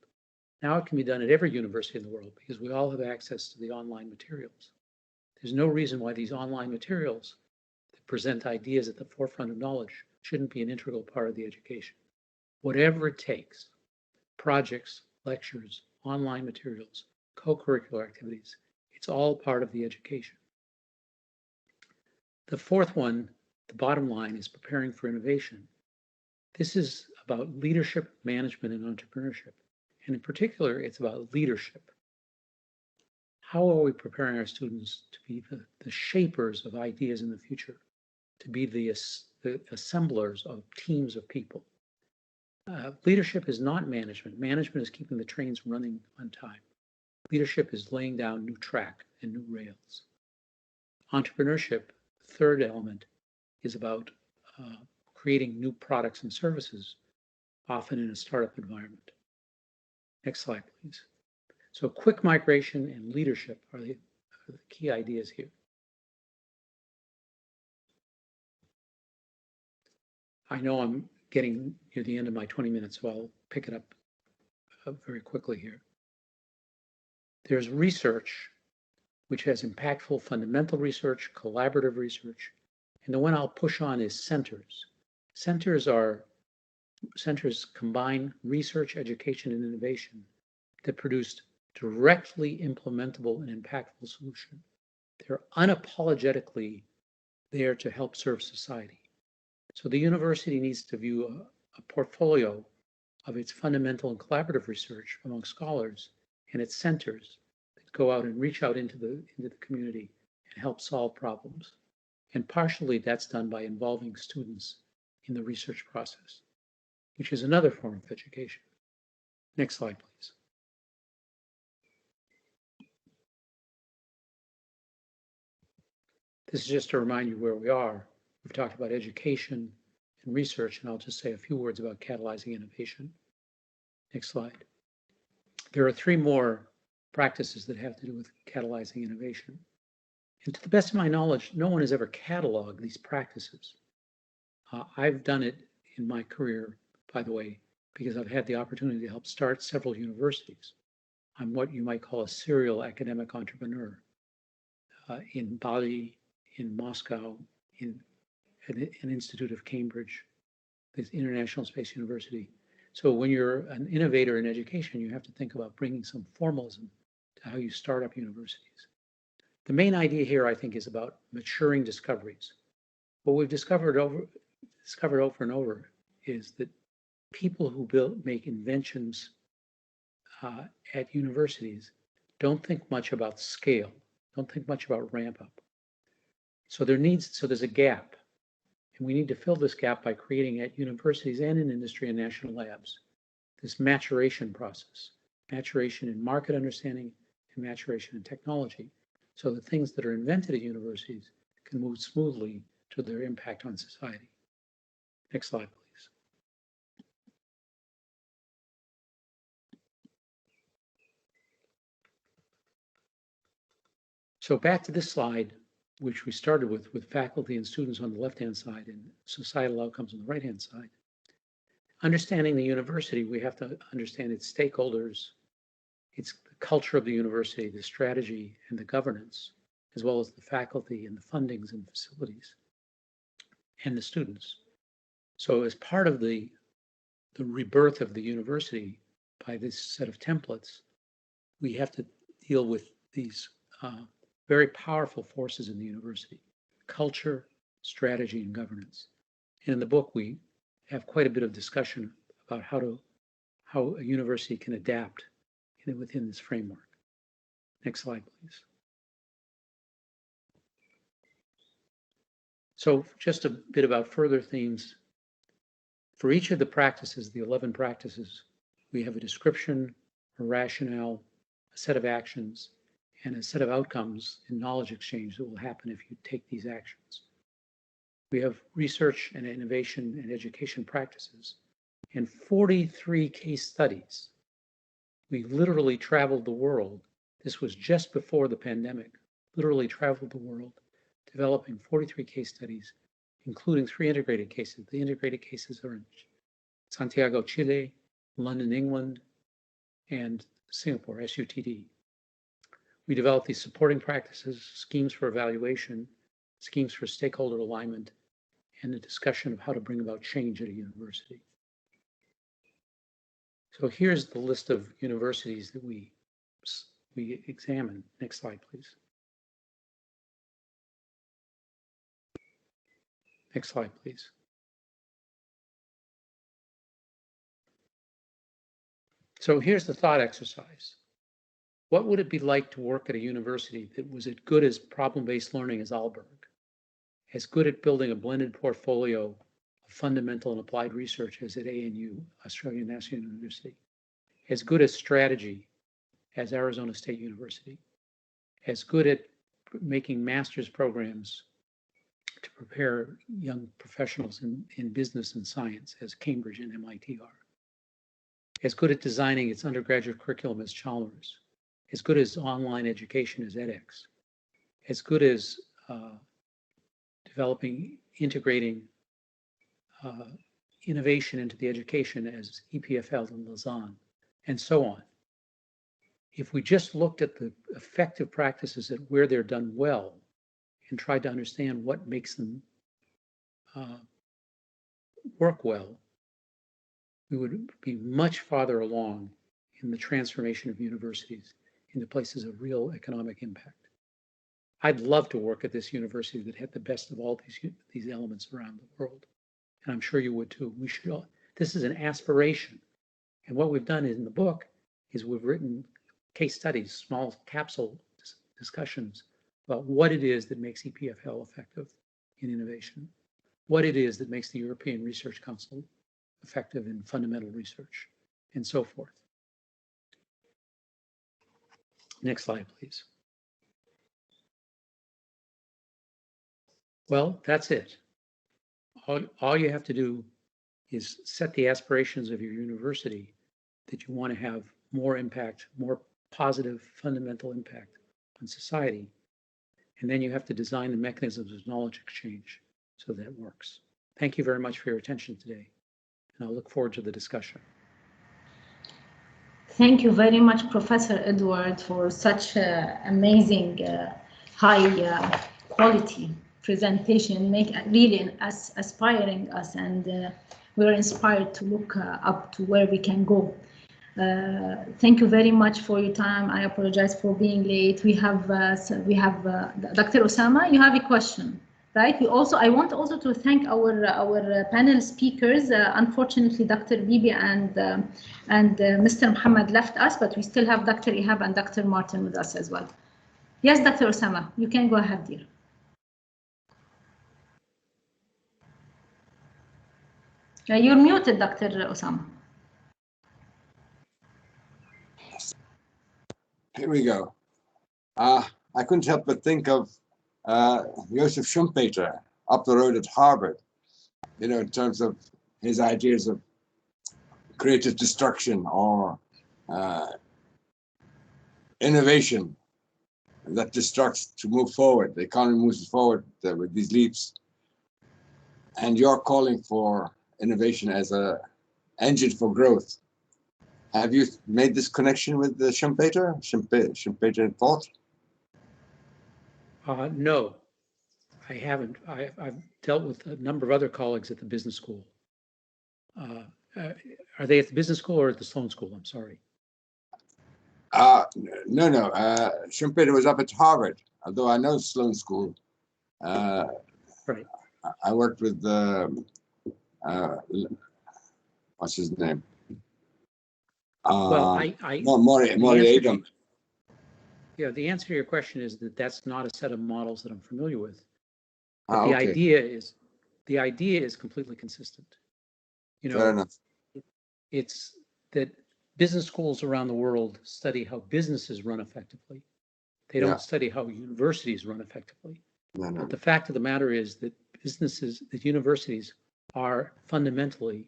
S8: Now it can be done at every university in the world because we all have access to the online materials. There's no reason why these online materials that present ideas at the forefront of knowledge shouldn't be an integral part of the education. Whatever it takes, projects, lectures, online materials, co-curricular activities, it's all part of the education. The fourth one, the bottom line, is preparing for innovation. This is about leadership, management, and entrepreneurship. And in particular, it's about leadership. How are we preparing our students to be the shapers of ideas in the future, to be the assemblers of teams of people? Leadership is not management. Management is keeping the trains running on time. Leadership is laying down new track and new rails. Entrepreneurship, the third element, is about creating new products and services, often in a startup environment. Next slide, please. So quick migration and leadership are the key ideas here. I know I'm getting near the end of my 20 minutes, so I'll pick it up very quickly here. There's research, which has impactful fundamental research, collaborative research, and the one I'll push on is centers. Centers combine research, education, and innovation that produced directly implementable and impactful solution. They're unapologetically there to help serve society. So the university needs to view a portfolio of its fundamental and collaborative research among scholars and its centers that go out and reach out into the community and help solve problems. And partially that's done by involving students in the research process, which is another form of education. Next slide, please. This is just to remind you where we are. We've talked about education and research, and I'll just say a few words about catalyzing innovation. Next slide. There are three more practices that have to do with catalyzing innovation. And to the best of my knowledge, no one has ever cataloged these practices. I've done it in my career, by the way, because I've had the opportunity to help start several universities. I'm what you might call a serial academic entrepreneur in Bali, in Moscow, in an institute of Cambridge, this International Space University. So when you're an innovator in education, you have to think about bringing some formalism to how you start up universities. The main idea here, I think, is about maturing discoveries. What we've discovered over and over is that people who make inventions at universities don't think much about scale, don't think much about ramp up. So there's a gap, and we need to fill this gap by creating at universities and in industry and national labs this maturation process, maturation in market understanding and maturation in technology, so the things that are invented at universities can move smoothly to their impact on society. Next slide, please. So back to this slide, which we started with faculty and students on the left-hand side and societal outcomes on the right-hand side. Understanding the university, we have to understand its stakeholders, its the culture of the university, the strategy and the governance, as well as the faculty and the fundings and facilities, and the students. So as part of the rebirth of the university by this set of templates, we have to deal with these very powerful forces in the university: culture, strategy, and governance. And in the book, we have quite a bit of discussion about how a university can adapt within this framework. Next slide, please. So just a bit about further themes. For each of the practices, the 11 practices, we have a description, a rationale, a set of actions, and a set of outcomes in knowledge exchange that will happen if you take these actions. We have research and innovation and education practices and 43 case studies. We literally traveled the world. This was just before the pandemic, literally traveled the world, developing 43 case studies, including 3 integrated cases. The integrated cases are in Santiago, Chile, London, England, and Singapore, SUTD. We developed these supporting practices, schemes for evaluation, schemes for stakeholder alignment, and a discussion of how to bring about change at a university. So here's the list of universities that we examined. Next slide, please. Next slide, please. So here's the thought exercise. What would it be like to work at a university that was as good as problem-based learning as Aalborg, as good at building a blended portfolio of fundamental and applied research as at ANU, Australian National University, as good at strategy as Arizona State University, as good at making master's programs to prepare young professionals in business and science as Cambridge and MIT are, as good at designing its undergraduate curriculum as Chalmers, as good as online education as edX, as good as developing, integrating innovation into the education as EPFL and Lausanne, and so on. If we just looked at the effective practices at where they're done well and tried to understand what makes them work well, we would be much farther along in the transformation of universities into places of real economic impact. I'd love to work at this university that had the best of all these elements around the world, and I'm sure you would too. We should all, this is an aspiration, and what we've done in the book is we've written case studies, small capsule discussions about what it is that makes EPFL effective in innovation, what it is that makes the European Research Council effective in fundamental research, and so forth. Next slide, please. Well, that's it. All you have to do is set the aspirations of your university that you want to have more impact, more positive fundamental impact on society. And then you have to design the mechanisms of knowledge exchange so that it works. Thank you very much for your attention today. And I'll look forward to the discussion.
S2: Thank you very much, Professor Edward, for such amazing, high quality presentation, really aspiring us, and we're inspired to look up to where we can go. Thank you very much for your time. I apologize for being late. We have Dr. Osama. You have a question, right? I want also to thank our panel speakers. Unfortunately, Dr. Bibi and Mr. Muhammad left us, but we still have Dr. Ihab and Dr. Martin with us as well. Yes, Dr. Osama, you can go ahead, dear. You're muted, Dr. Osama.
S5: Here we go. I couldn't help but think of Joseph Schumpeter up the road at Harvard, you know, in terms of his ideas of creative destruction or innovation that destructs to move forward. The economy moves forward with these leaps. And you're calling for innovation as an engine for growth. Have you made this connection with the Schumpeter thought?
S8: No, I haven't. I've dealt with a number of other colleagues at the business school. Are they at the business school or at the Sloan School? I'm sorry.
S5: No. Schumpeter was up at Harvard, although I know Sloan School.
S8: Right.
S5: I worked with what's his name?
S8: Well,
S5: Maury Adam.
S8: Yeah, the answer to your question is that that's not a set of models that I'm familiar with. But the
S5: okay.
S8: idea is completely consistent. You
S5: Fair
S8: know,
S5: enough.
S8: it's that business schools around the world study how businesses run effectively. They don't
S5: Yeah.
S8: study how universities run effectively.
S5: No, no.
S8: But the fact of the matter is that universities are fundamentally,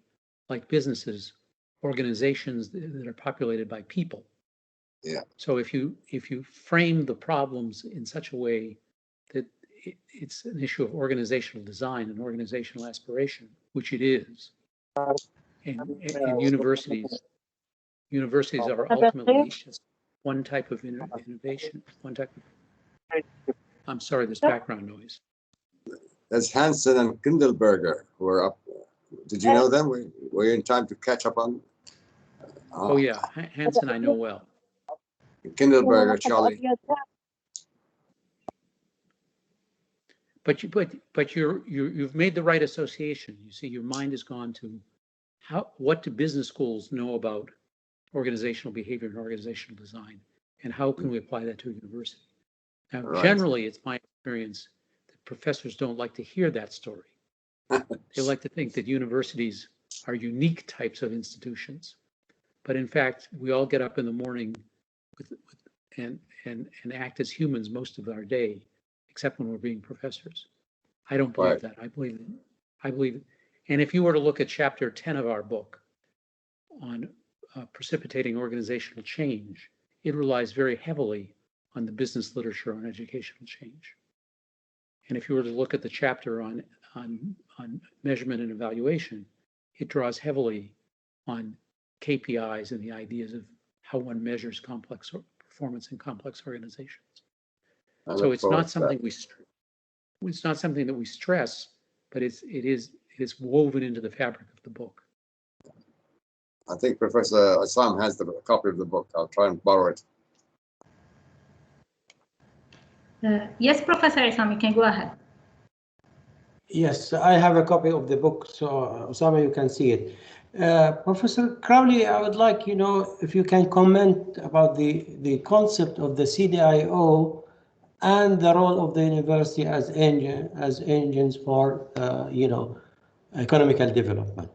S8: like businesses, organizations that are populated by people.
S5: Yeah.
S8: So if you frame the problems in such a way that it's an issue of organizational design and organizational aspiration, which it is, and universities are ultimately just one type of innovation, one type of. I'm sorry, there's background noise.
S5: There's Hansen and Kindelberger who are up. Did you know them? Were you in time to catch up on?
S8: Oh yeah, Hansen I know well.
S5: Kindelberger, Charlie.
S8: But you've made the right association. You see, your mind has gone to what do business schools know about organizational behavior and organizational design, and how can we apply that to a university? Now,
S5: Right.
S8: Generally, it's my experience that professors don't like to hear that story. They like to think that universities are unique types of institutions. But in fact, we all get up in the morning and act as humans most of our day, except when we're being professors. I don't believe
S5: Right.
S8: that. I believe, and if you were to look at chapter 10 of our book on precipitating organizational change, it relies very heavily on the business literature on educational change. And if you were to look at the chapter on measurement and evaluation, it draws heavily on KPIs and the ideas of how one measures complex performance in complex organizations. So it's not something it's not something that we stress, but it is woven into the fabric of the book.
S5: I think Professor Assam has a copy of the book. I'll try and borrow it.
S2: Yes, Professor Assam, you can go ahead.
S7: Yes, I have a copy of the book, so Osama, you can see it. Professor Crowley, I would like, if you can comment about the concept of the CDIO and the role of the university as engines for, economical development.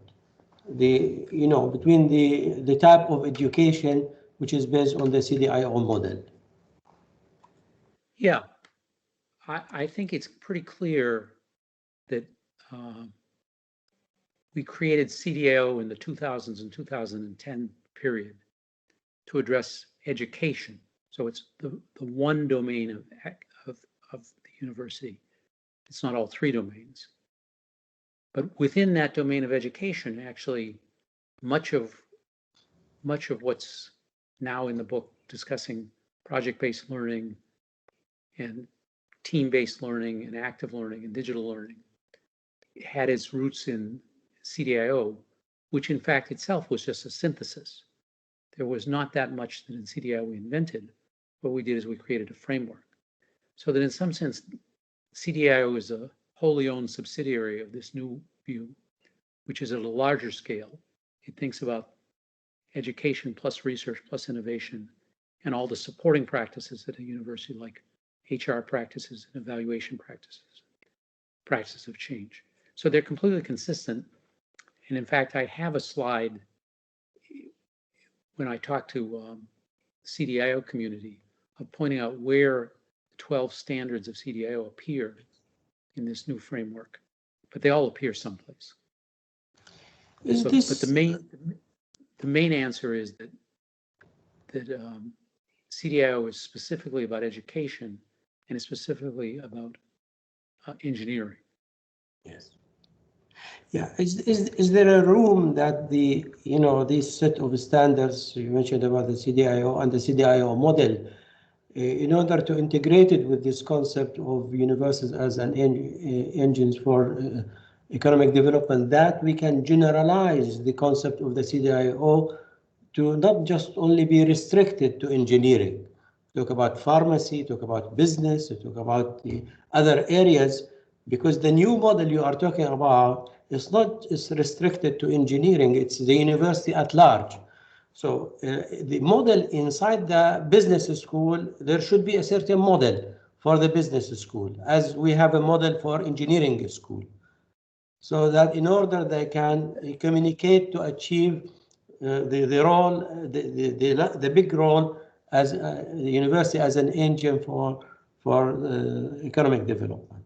S7: Between the type of education which is based on the CDIO model.
S8: Yeah, I think it's pretty clear that we created CDIO in the 2000s and 2010 period to address education. So it's the one domain of the university. It's not all three domains. But within that domain of education, actually, much of what's now in the book discussing project-based learning and team-based learning and active learning and digital learning had its roots in CDIO, which in fact itself was just a synthesis. There was not that much that in CDIO we invented. What we did is we created a framework. So that in some sense, CDIO is a wholly owned subsidiary of this new view, which is at a larger scale. It thinks about education plus research plus innovation and all the supporting practices at a university, like HR practices and evaluation practices of change. So they're completely consistent. And in fact, I have a slide when I talk to CDIO community of pointing out where the 12 standards of CDIO appear in this new framework, but they all appear someplace. But the main answer is that CDIO is specifically about education and is specifically about engineering.
S7: Yes. Yeah. Is there a room that this set of standards you mentioned about the CDIO and the CDIO model, in order to integrate it with this concept of universities as an engines for economic development, that we can generalize the concept of the CDIO to not just only be restricted to engineering, talk about pharmacy, talk about business, talk about the other areas, because the new model you are talking about is not just restricted to engineering, it's the university at large. So the model inside the business school, there should be a certain model for the business school, as we have a model for engineering school, so that in order they can communicate to achieve the role, the big role as the university as an engine for economic development.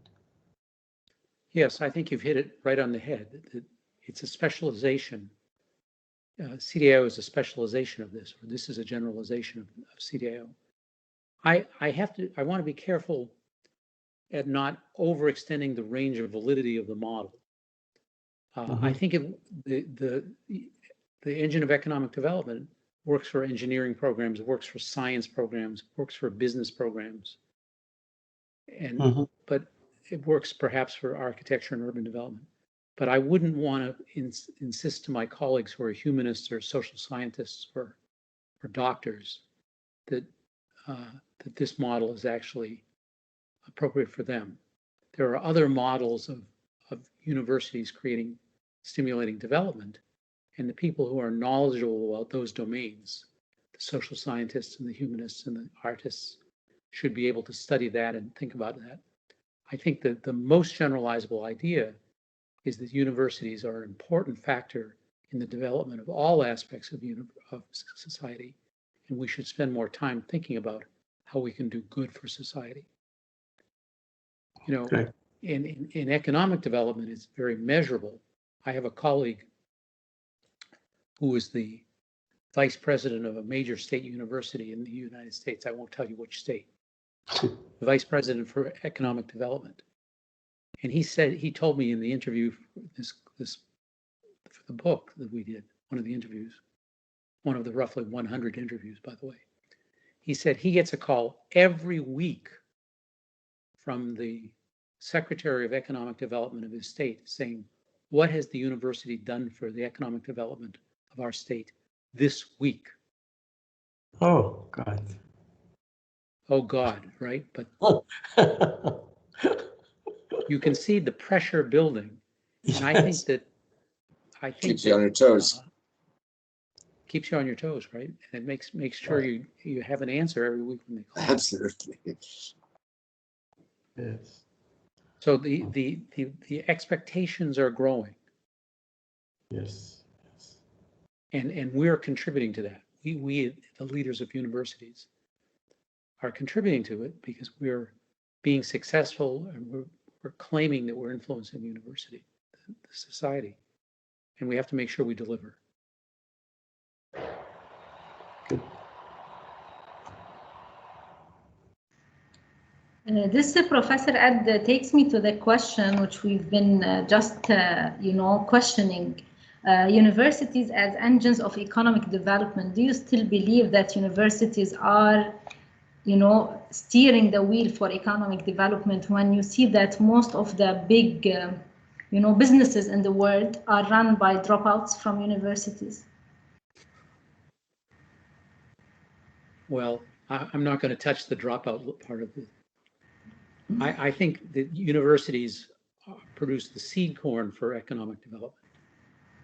S8: Yes, I think you've hit it right on the head. It's a specialization. CDIO is a specialization of this, or this is a generalization of CDIO. I want to be careful at not overextending the range of validity of the model. I think the engine of economic development works for engineering programs, it works for science programs, it works for business programs, and but it works perhaps for architecture and urban development. But I wouldn't want to insist to my colleagues who are humanists or social scientists or doctors that that this model is actually appropriate for them. There are other models of universities stimulating development, and the people who are knowledgeable about those domains, the social scientists and the humanists and the artists, should be able to study that and think about that. I think that the most generalizable idea is that universities are an important factor in the development of all aspects of society, and we should spend more time thinking about how we can do good for society. You know, okay. In economic development, it's very measurable. I have a colleague who is the vice president of a major state university in the United States. I won't tell you which state. The vice president for economic development. And he told me in the interview for the book that we did, one of the interviews, one of the roughly 100 interviews, by the way. He said he gets a call every week from the Secretary of Economic Development of his state saying, what has the university done for the economic development of our state this week?
S7: Oh, God.
S8: Oh, God, right? But you can see the pressure building. And I think that
S5: keeps you on your toes.
S8: Keeps you on your toes, right? And it makes sure you have an answer every week when they call.
S5: Absolutely.
S7: Yes.
S8: So the expectations are growing.
S7: Yes.
S8: And we're contributing to that. We the leaders of universities are contributing to it because we're being successful and we're claiming that we're influencing the university, the society, and we have to make sure we deliver.
S7: Good.
S2: This Professor Ed takes me to the question which we've been just questioning. Universities as engines of economic development. Do you still believe that universities are, steering the wheel for economic development when you see that most of the big, businesses in the world are run by dropouts from universities?
S8: Well, I'm not going to touch the dropout part of it. I think that universities produce the seed corn for economic development.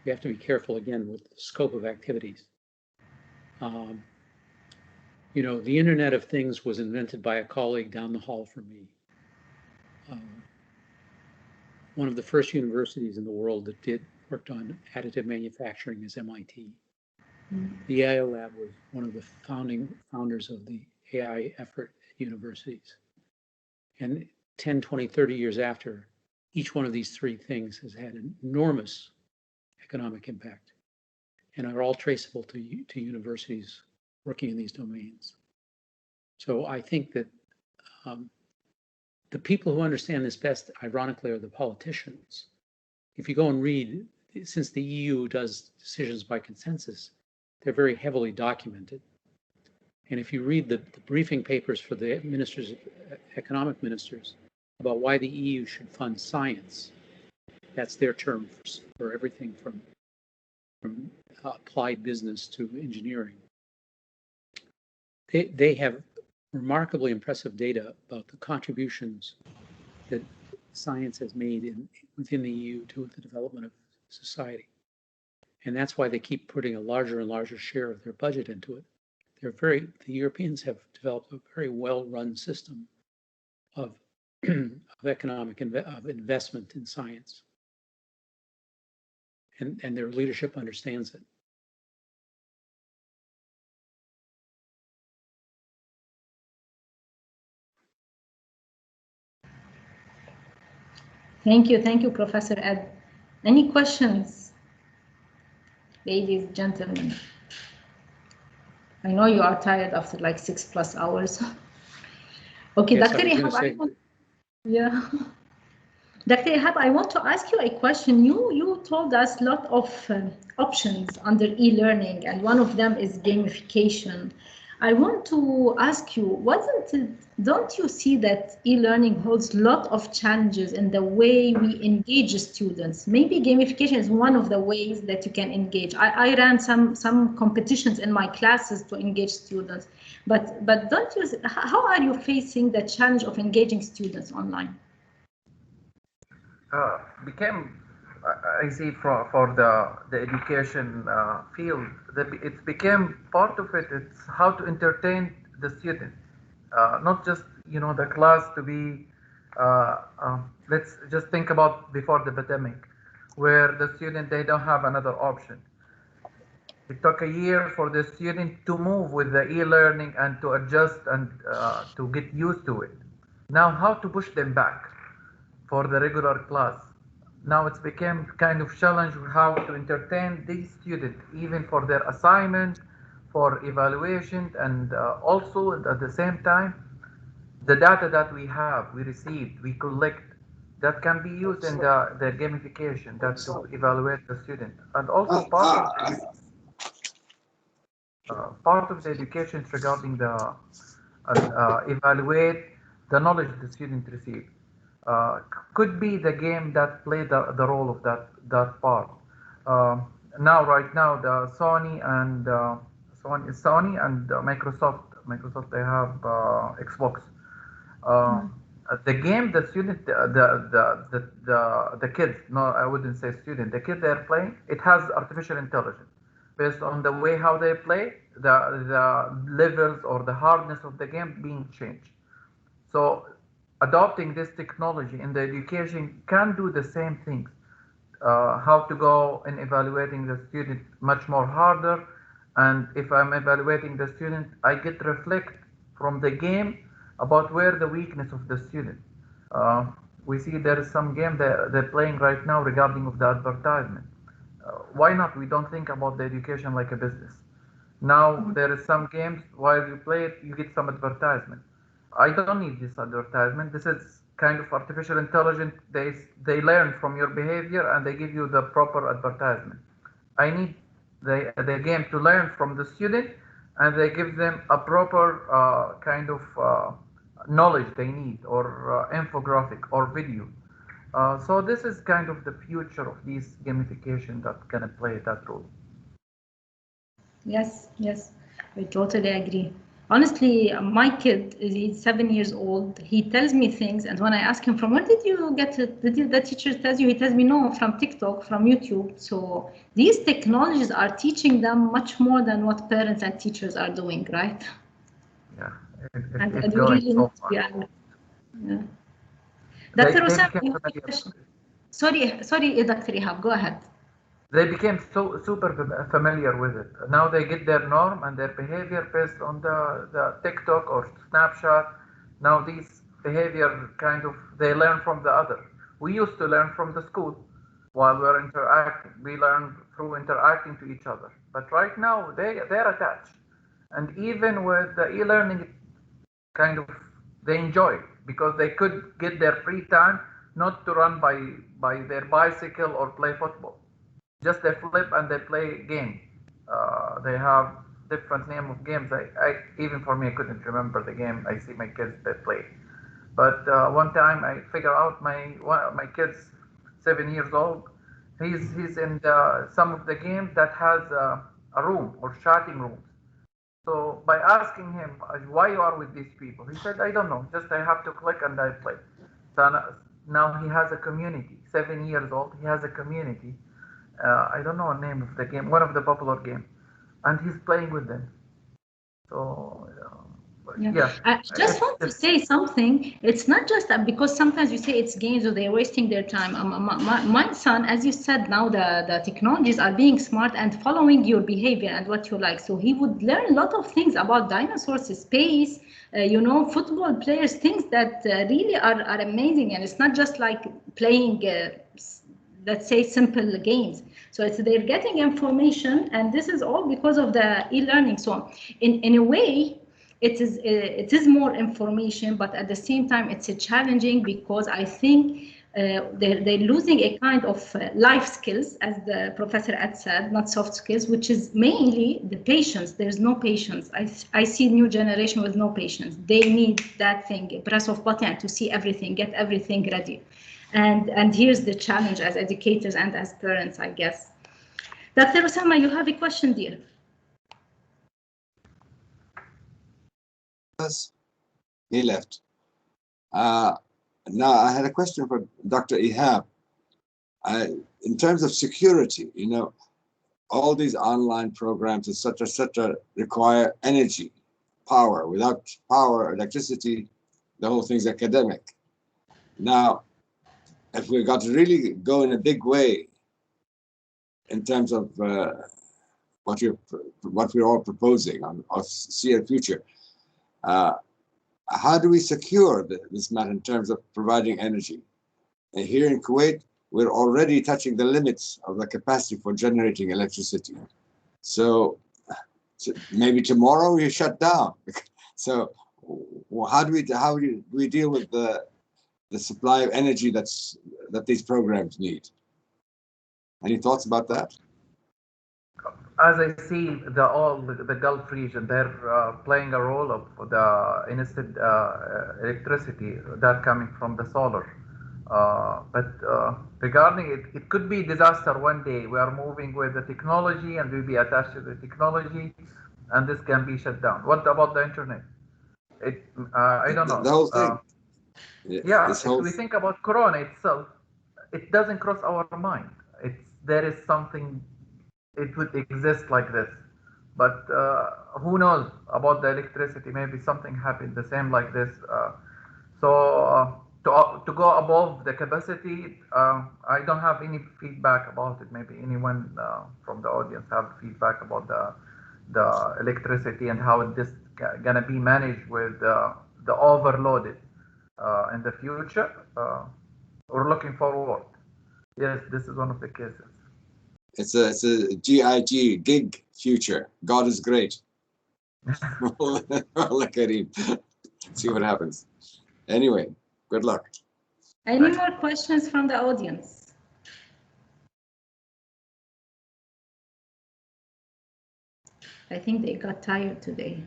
S8: We have to be careful again with the scope of activities. The Internet of Things was invented by a colleague down the hall from me. One of the first universities in the world that worked on additive manufacturing is MIT. The AI Lab was one of the founders of the AI effort at universities. And 10, 20, 30 years after, each one of these three things has had an enormous economic impact and are all traceable to universities working in these domains. So I think that the people who understand this best, ironically, are the politicians. If you go and read, since the EU does decisions by consensus, they're very heavily documented. And if you read the briefing papers for the economic ministers about why the EU should fund science, that's their term for everything from applied business to engineering. They have remarkably impressive data about the contributions that science has made within the EU to the development of society. And that's why they keep putting a larger and larger share of their budget into it. The Europeans have developed a very well-run system of economic investment in science. And their leadership understands it.
S2: Thank you, Professor Ed. Any questions, ladies, gentlemen? I know you are tired after like 6+ hours. Okay,
S8: yes,
S2: Dr. Ihab, yeah. Dr. Ihab, I want to ask you a question. You told us a lot of options under e-learning, and one of them is gamification. I want to ask you, don't you see that e-learning holds a lot of challenges in the way we engage students? Maybe gamification is one of the ways that you can engage. I ran some competitions in my classes to engage students, but don't you? How are you facing the challenge of engaging students online?
S3: I see for the education field, it became part of it. It's how to entertain the student, not just the class to be. Let's just think about before the pandemic, where the student they don't have another option. It took a year for the student to move with the e-learning and to adjust and to get used to it. Now, how to push them back for the regular class? Now it's become kind of challenge how to entertain these students, even for their assignment, for evaluation, and also at the same time, the data that we received, we collect, that can be used in the gamification, that to evaluate the student. And also part of the education is regarding the evaluate the knowledge the student received. Could be the game that played the role of that part. Right now, the Sony and Microsoft, they have Xbox. The game the student, the kids, no, I wouldn't say student, the kids they're playing, it has artificial intelligence. Based on the way how they play, the levels or the hardness of the game being changed. So adopting this technology in the education can do the same things. How to go in evaluating the student much more harder. And if I'm evaluating the student, I get reflect from the game about where the weakness of the student. We see there is some game they're playing right now regarding of the advertisement. Why not? We don't think about the education like a business. Now there is some games, while you play it, you get some advertisement. I don't need this advertisement. This is kind of artificial intelligence. They learn from your behavior and they give you the proper advertisement. I need the game to learn from the student, and they give them a proper kind of knowledge they need, or infographic or video. So this is kind of the future of this gamification that can play that role.
S2: Yes, I totally agree. Honestly, my kid, he's 7 years old. He tells me things, and when I ask him, from where did you get it? Did the teacher tell you? He tells me, no, from TikTok, from YouTube. So these technologies are teaching them much more than what parents and teachers are doing, right?
S3: Yeah,
S2: it's going really so far. Yeah. Dr. Osam, you have a question? Sorry, Dr. Ihab, go ahead.
S3: They became super familiar with it. Now they get their norm and their behavior based on the TikTok or Snapchat. Now these behavior kind of, they learn from the other. We used to learn from the school while we're interacting. We learn through interacting to each other. But right now they're attached. And even with the e-learning, kind of they enjoy it because they could get their free time not to run by their bicycle or play football. Just they flip and they play game. They have different name of games. I even for me I couldn't remember the game. I see my kids that play. But one time I figure out my kid's 7 years old. He's in some of the games that has a room or chatting rooms. So by asking him why you are with these people, he said, I don't know. Just I have to click and I play. So now he has a community. 7 years old, he has a community. I don't know the name of the game, one of the popular games, and he's playing with them. So
S2: Yeah. I just want to say something. It's not just that, because sometimes you say it's games or they're wasting their time. My son, as you said, now the technologies are being smart and following your behavior and what you like. So he would learn a lot of things about dinosaurs, space, football players, things that really are amazing. And it's not just like playing, let's say, simple games. So they're getting information, and this is all because of the e-learning. So in a way, it is more information, but at the same time, it's challenging, because I think they're losing a kind of life skills, as the Professor had said, not soft skills, which is mainly the patience. There's no patience. I see new generation with no patience. They need that thing, a press of button to see everything, get everything ready. And here's the challenge as educators and as parents, I guess. Dr. Osama, you have a question, dear.
S5: He left. Now I had a question for Dr. Ihab. In terms of security, all these online programs, etc., require energy, power. Without power, electricity, the whole thing's academic. Now, if we got to really go in a big way in terms of what we're all proposing on see a future, how do we secure this matter in terms of providing energy? And here in Kuwait, we're already touching the limits of the capacity for generating electricity. So maybe tomorrow you shut down. So how do we deal with the supply of energy that these programs need? Any thoughts about that?
S3: As I see, the Gulf region, they're playing a role of the instant electricity that coming from the solar. But regarding it could be disaster one day. We are moving with the technology and we'll be attached to the technology, and this can be shut down. What about the internet? I don't know.
S5: The whole thing.
S3: Yeah, if we think about Corona itself, it doesn't cross our mind. There is something, it would exist like this. But who knows about the electricity? Maybe something happened the same like this. To go above the capacity, I don't have any feedback about it. Maybe anyone from the audience have feedback about the electricity and how this gonna be managed with the overloaded in the future. We're looking forward. Yes, this is one of the cases.
S5: It's a gig future. God is great. See what happens. Anyway, good luck.
S2: Any more questions from the audience? I think they got tired today.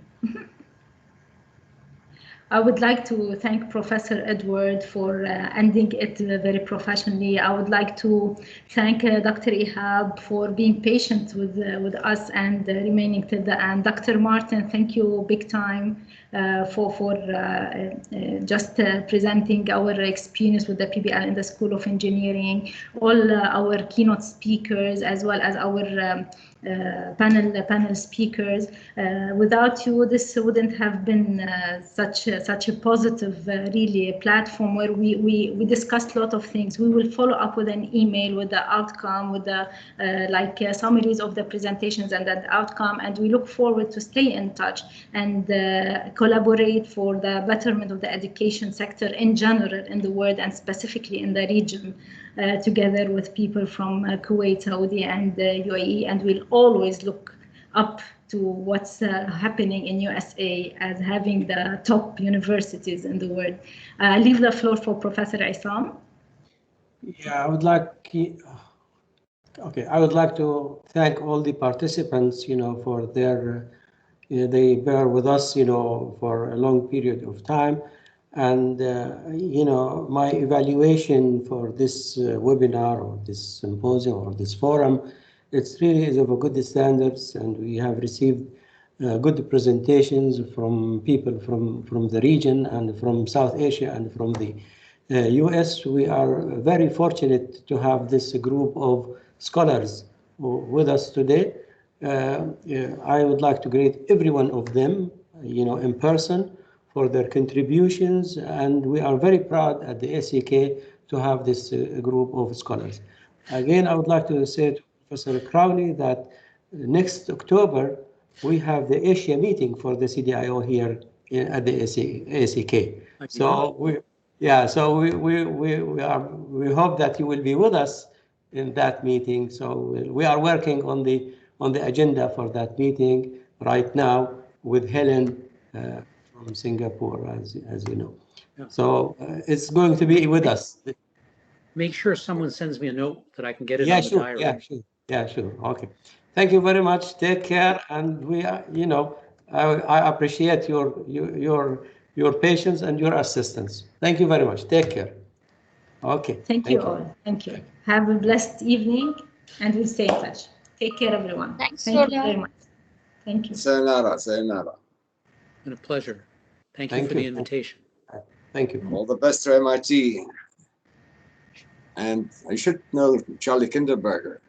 S2: I would like to thank Professor Edward for ending it very professionally. I would like to thank Dr. Ihab for being patient with us and remaining till the end. Dr. Martin, thank you big time for just presenting our experience with the PBL in the School of Engineering, all our keynote speakers, as well as our panel speakers. Without you, this wouldn't have been such a positive really platform where we discussed a lot of things. We will follow up with an email with the outcome, with the summaries of the presentations and that outcome, and we look forward to stay in touch and collaborate for the betterment of the education sector in general in the world and specifically in the region, together with people from Kuwait, Saudi, and UAE, and we'll always look up to what's happening in USA as having the top universities in the world. I leave the floor for Professor Isam.
S7: Yeah, I would like to thank all the participants, for their, they bear with us, for a long period of time. And, my evaluation for this webinar or this symposium or this forum, it's really is of a good standards, and we have received good presentations from people from the region and from South Asia and from the US. We are very fortunate to have this group of scholars with us today. I would like to greet every one of them in person for their contributions, and we are very proud at the ACK to have this group of scholars. Again, I would like to say to Professor Crowley that next October we have the Asia meeting for the CDIO here at the ACK. So we hope that you will be with us in that meeting. So we are working on the agenda for that meeting right now with Helen from Singapore, as you know.
S8: Yeah.
S7: So it's going to be with us.
S8: Make sure someone sends me a note that I can get it on the diary.
S7: Yeah, sure. Okay. Thank you very much. Take care, and we are, I appreciate your patience and your assistance. Thank you very much. Take care. Okay.
S2: Thank you all. Thank you. Have a blessed evening, and we'll stay in touch. Take care, everyone.
S6: Thanks,
S2: Thank you very much. Thank you.
S5: Sayonara, sayonara.
S8: Been a pleasure. Thank you for the invitation.
S7: Thank you.
S5: All the best to MIT. And I should know Charlie Kinderberger.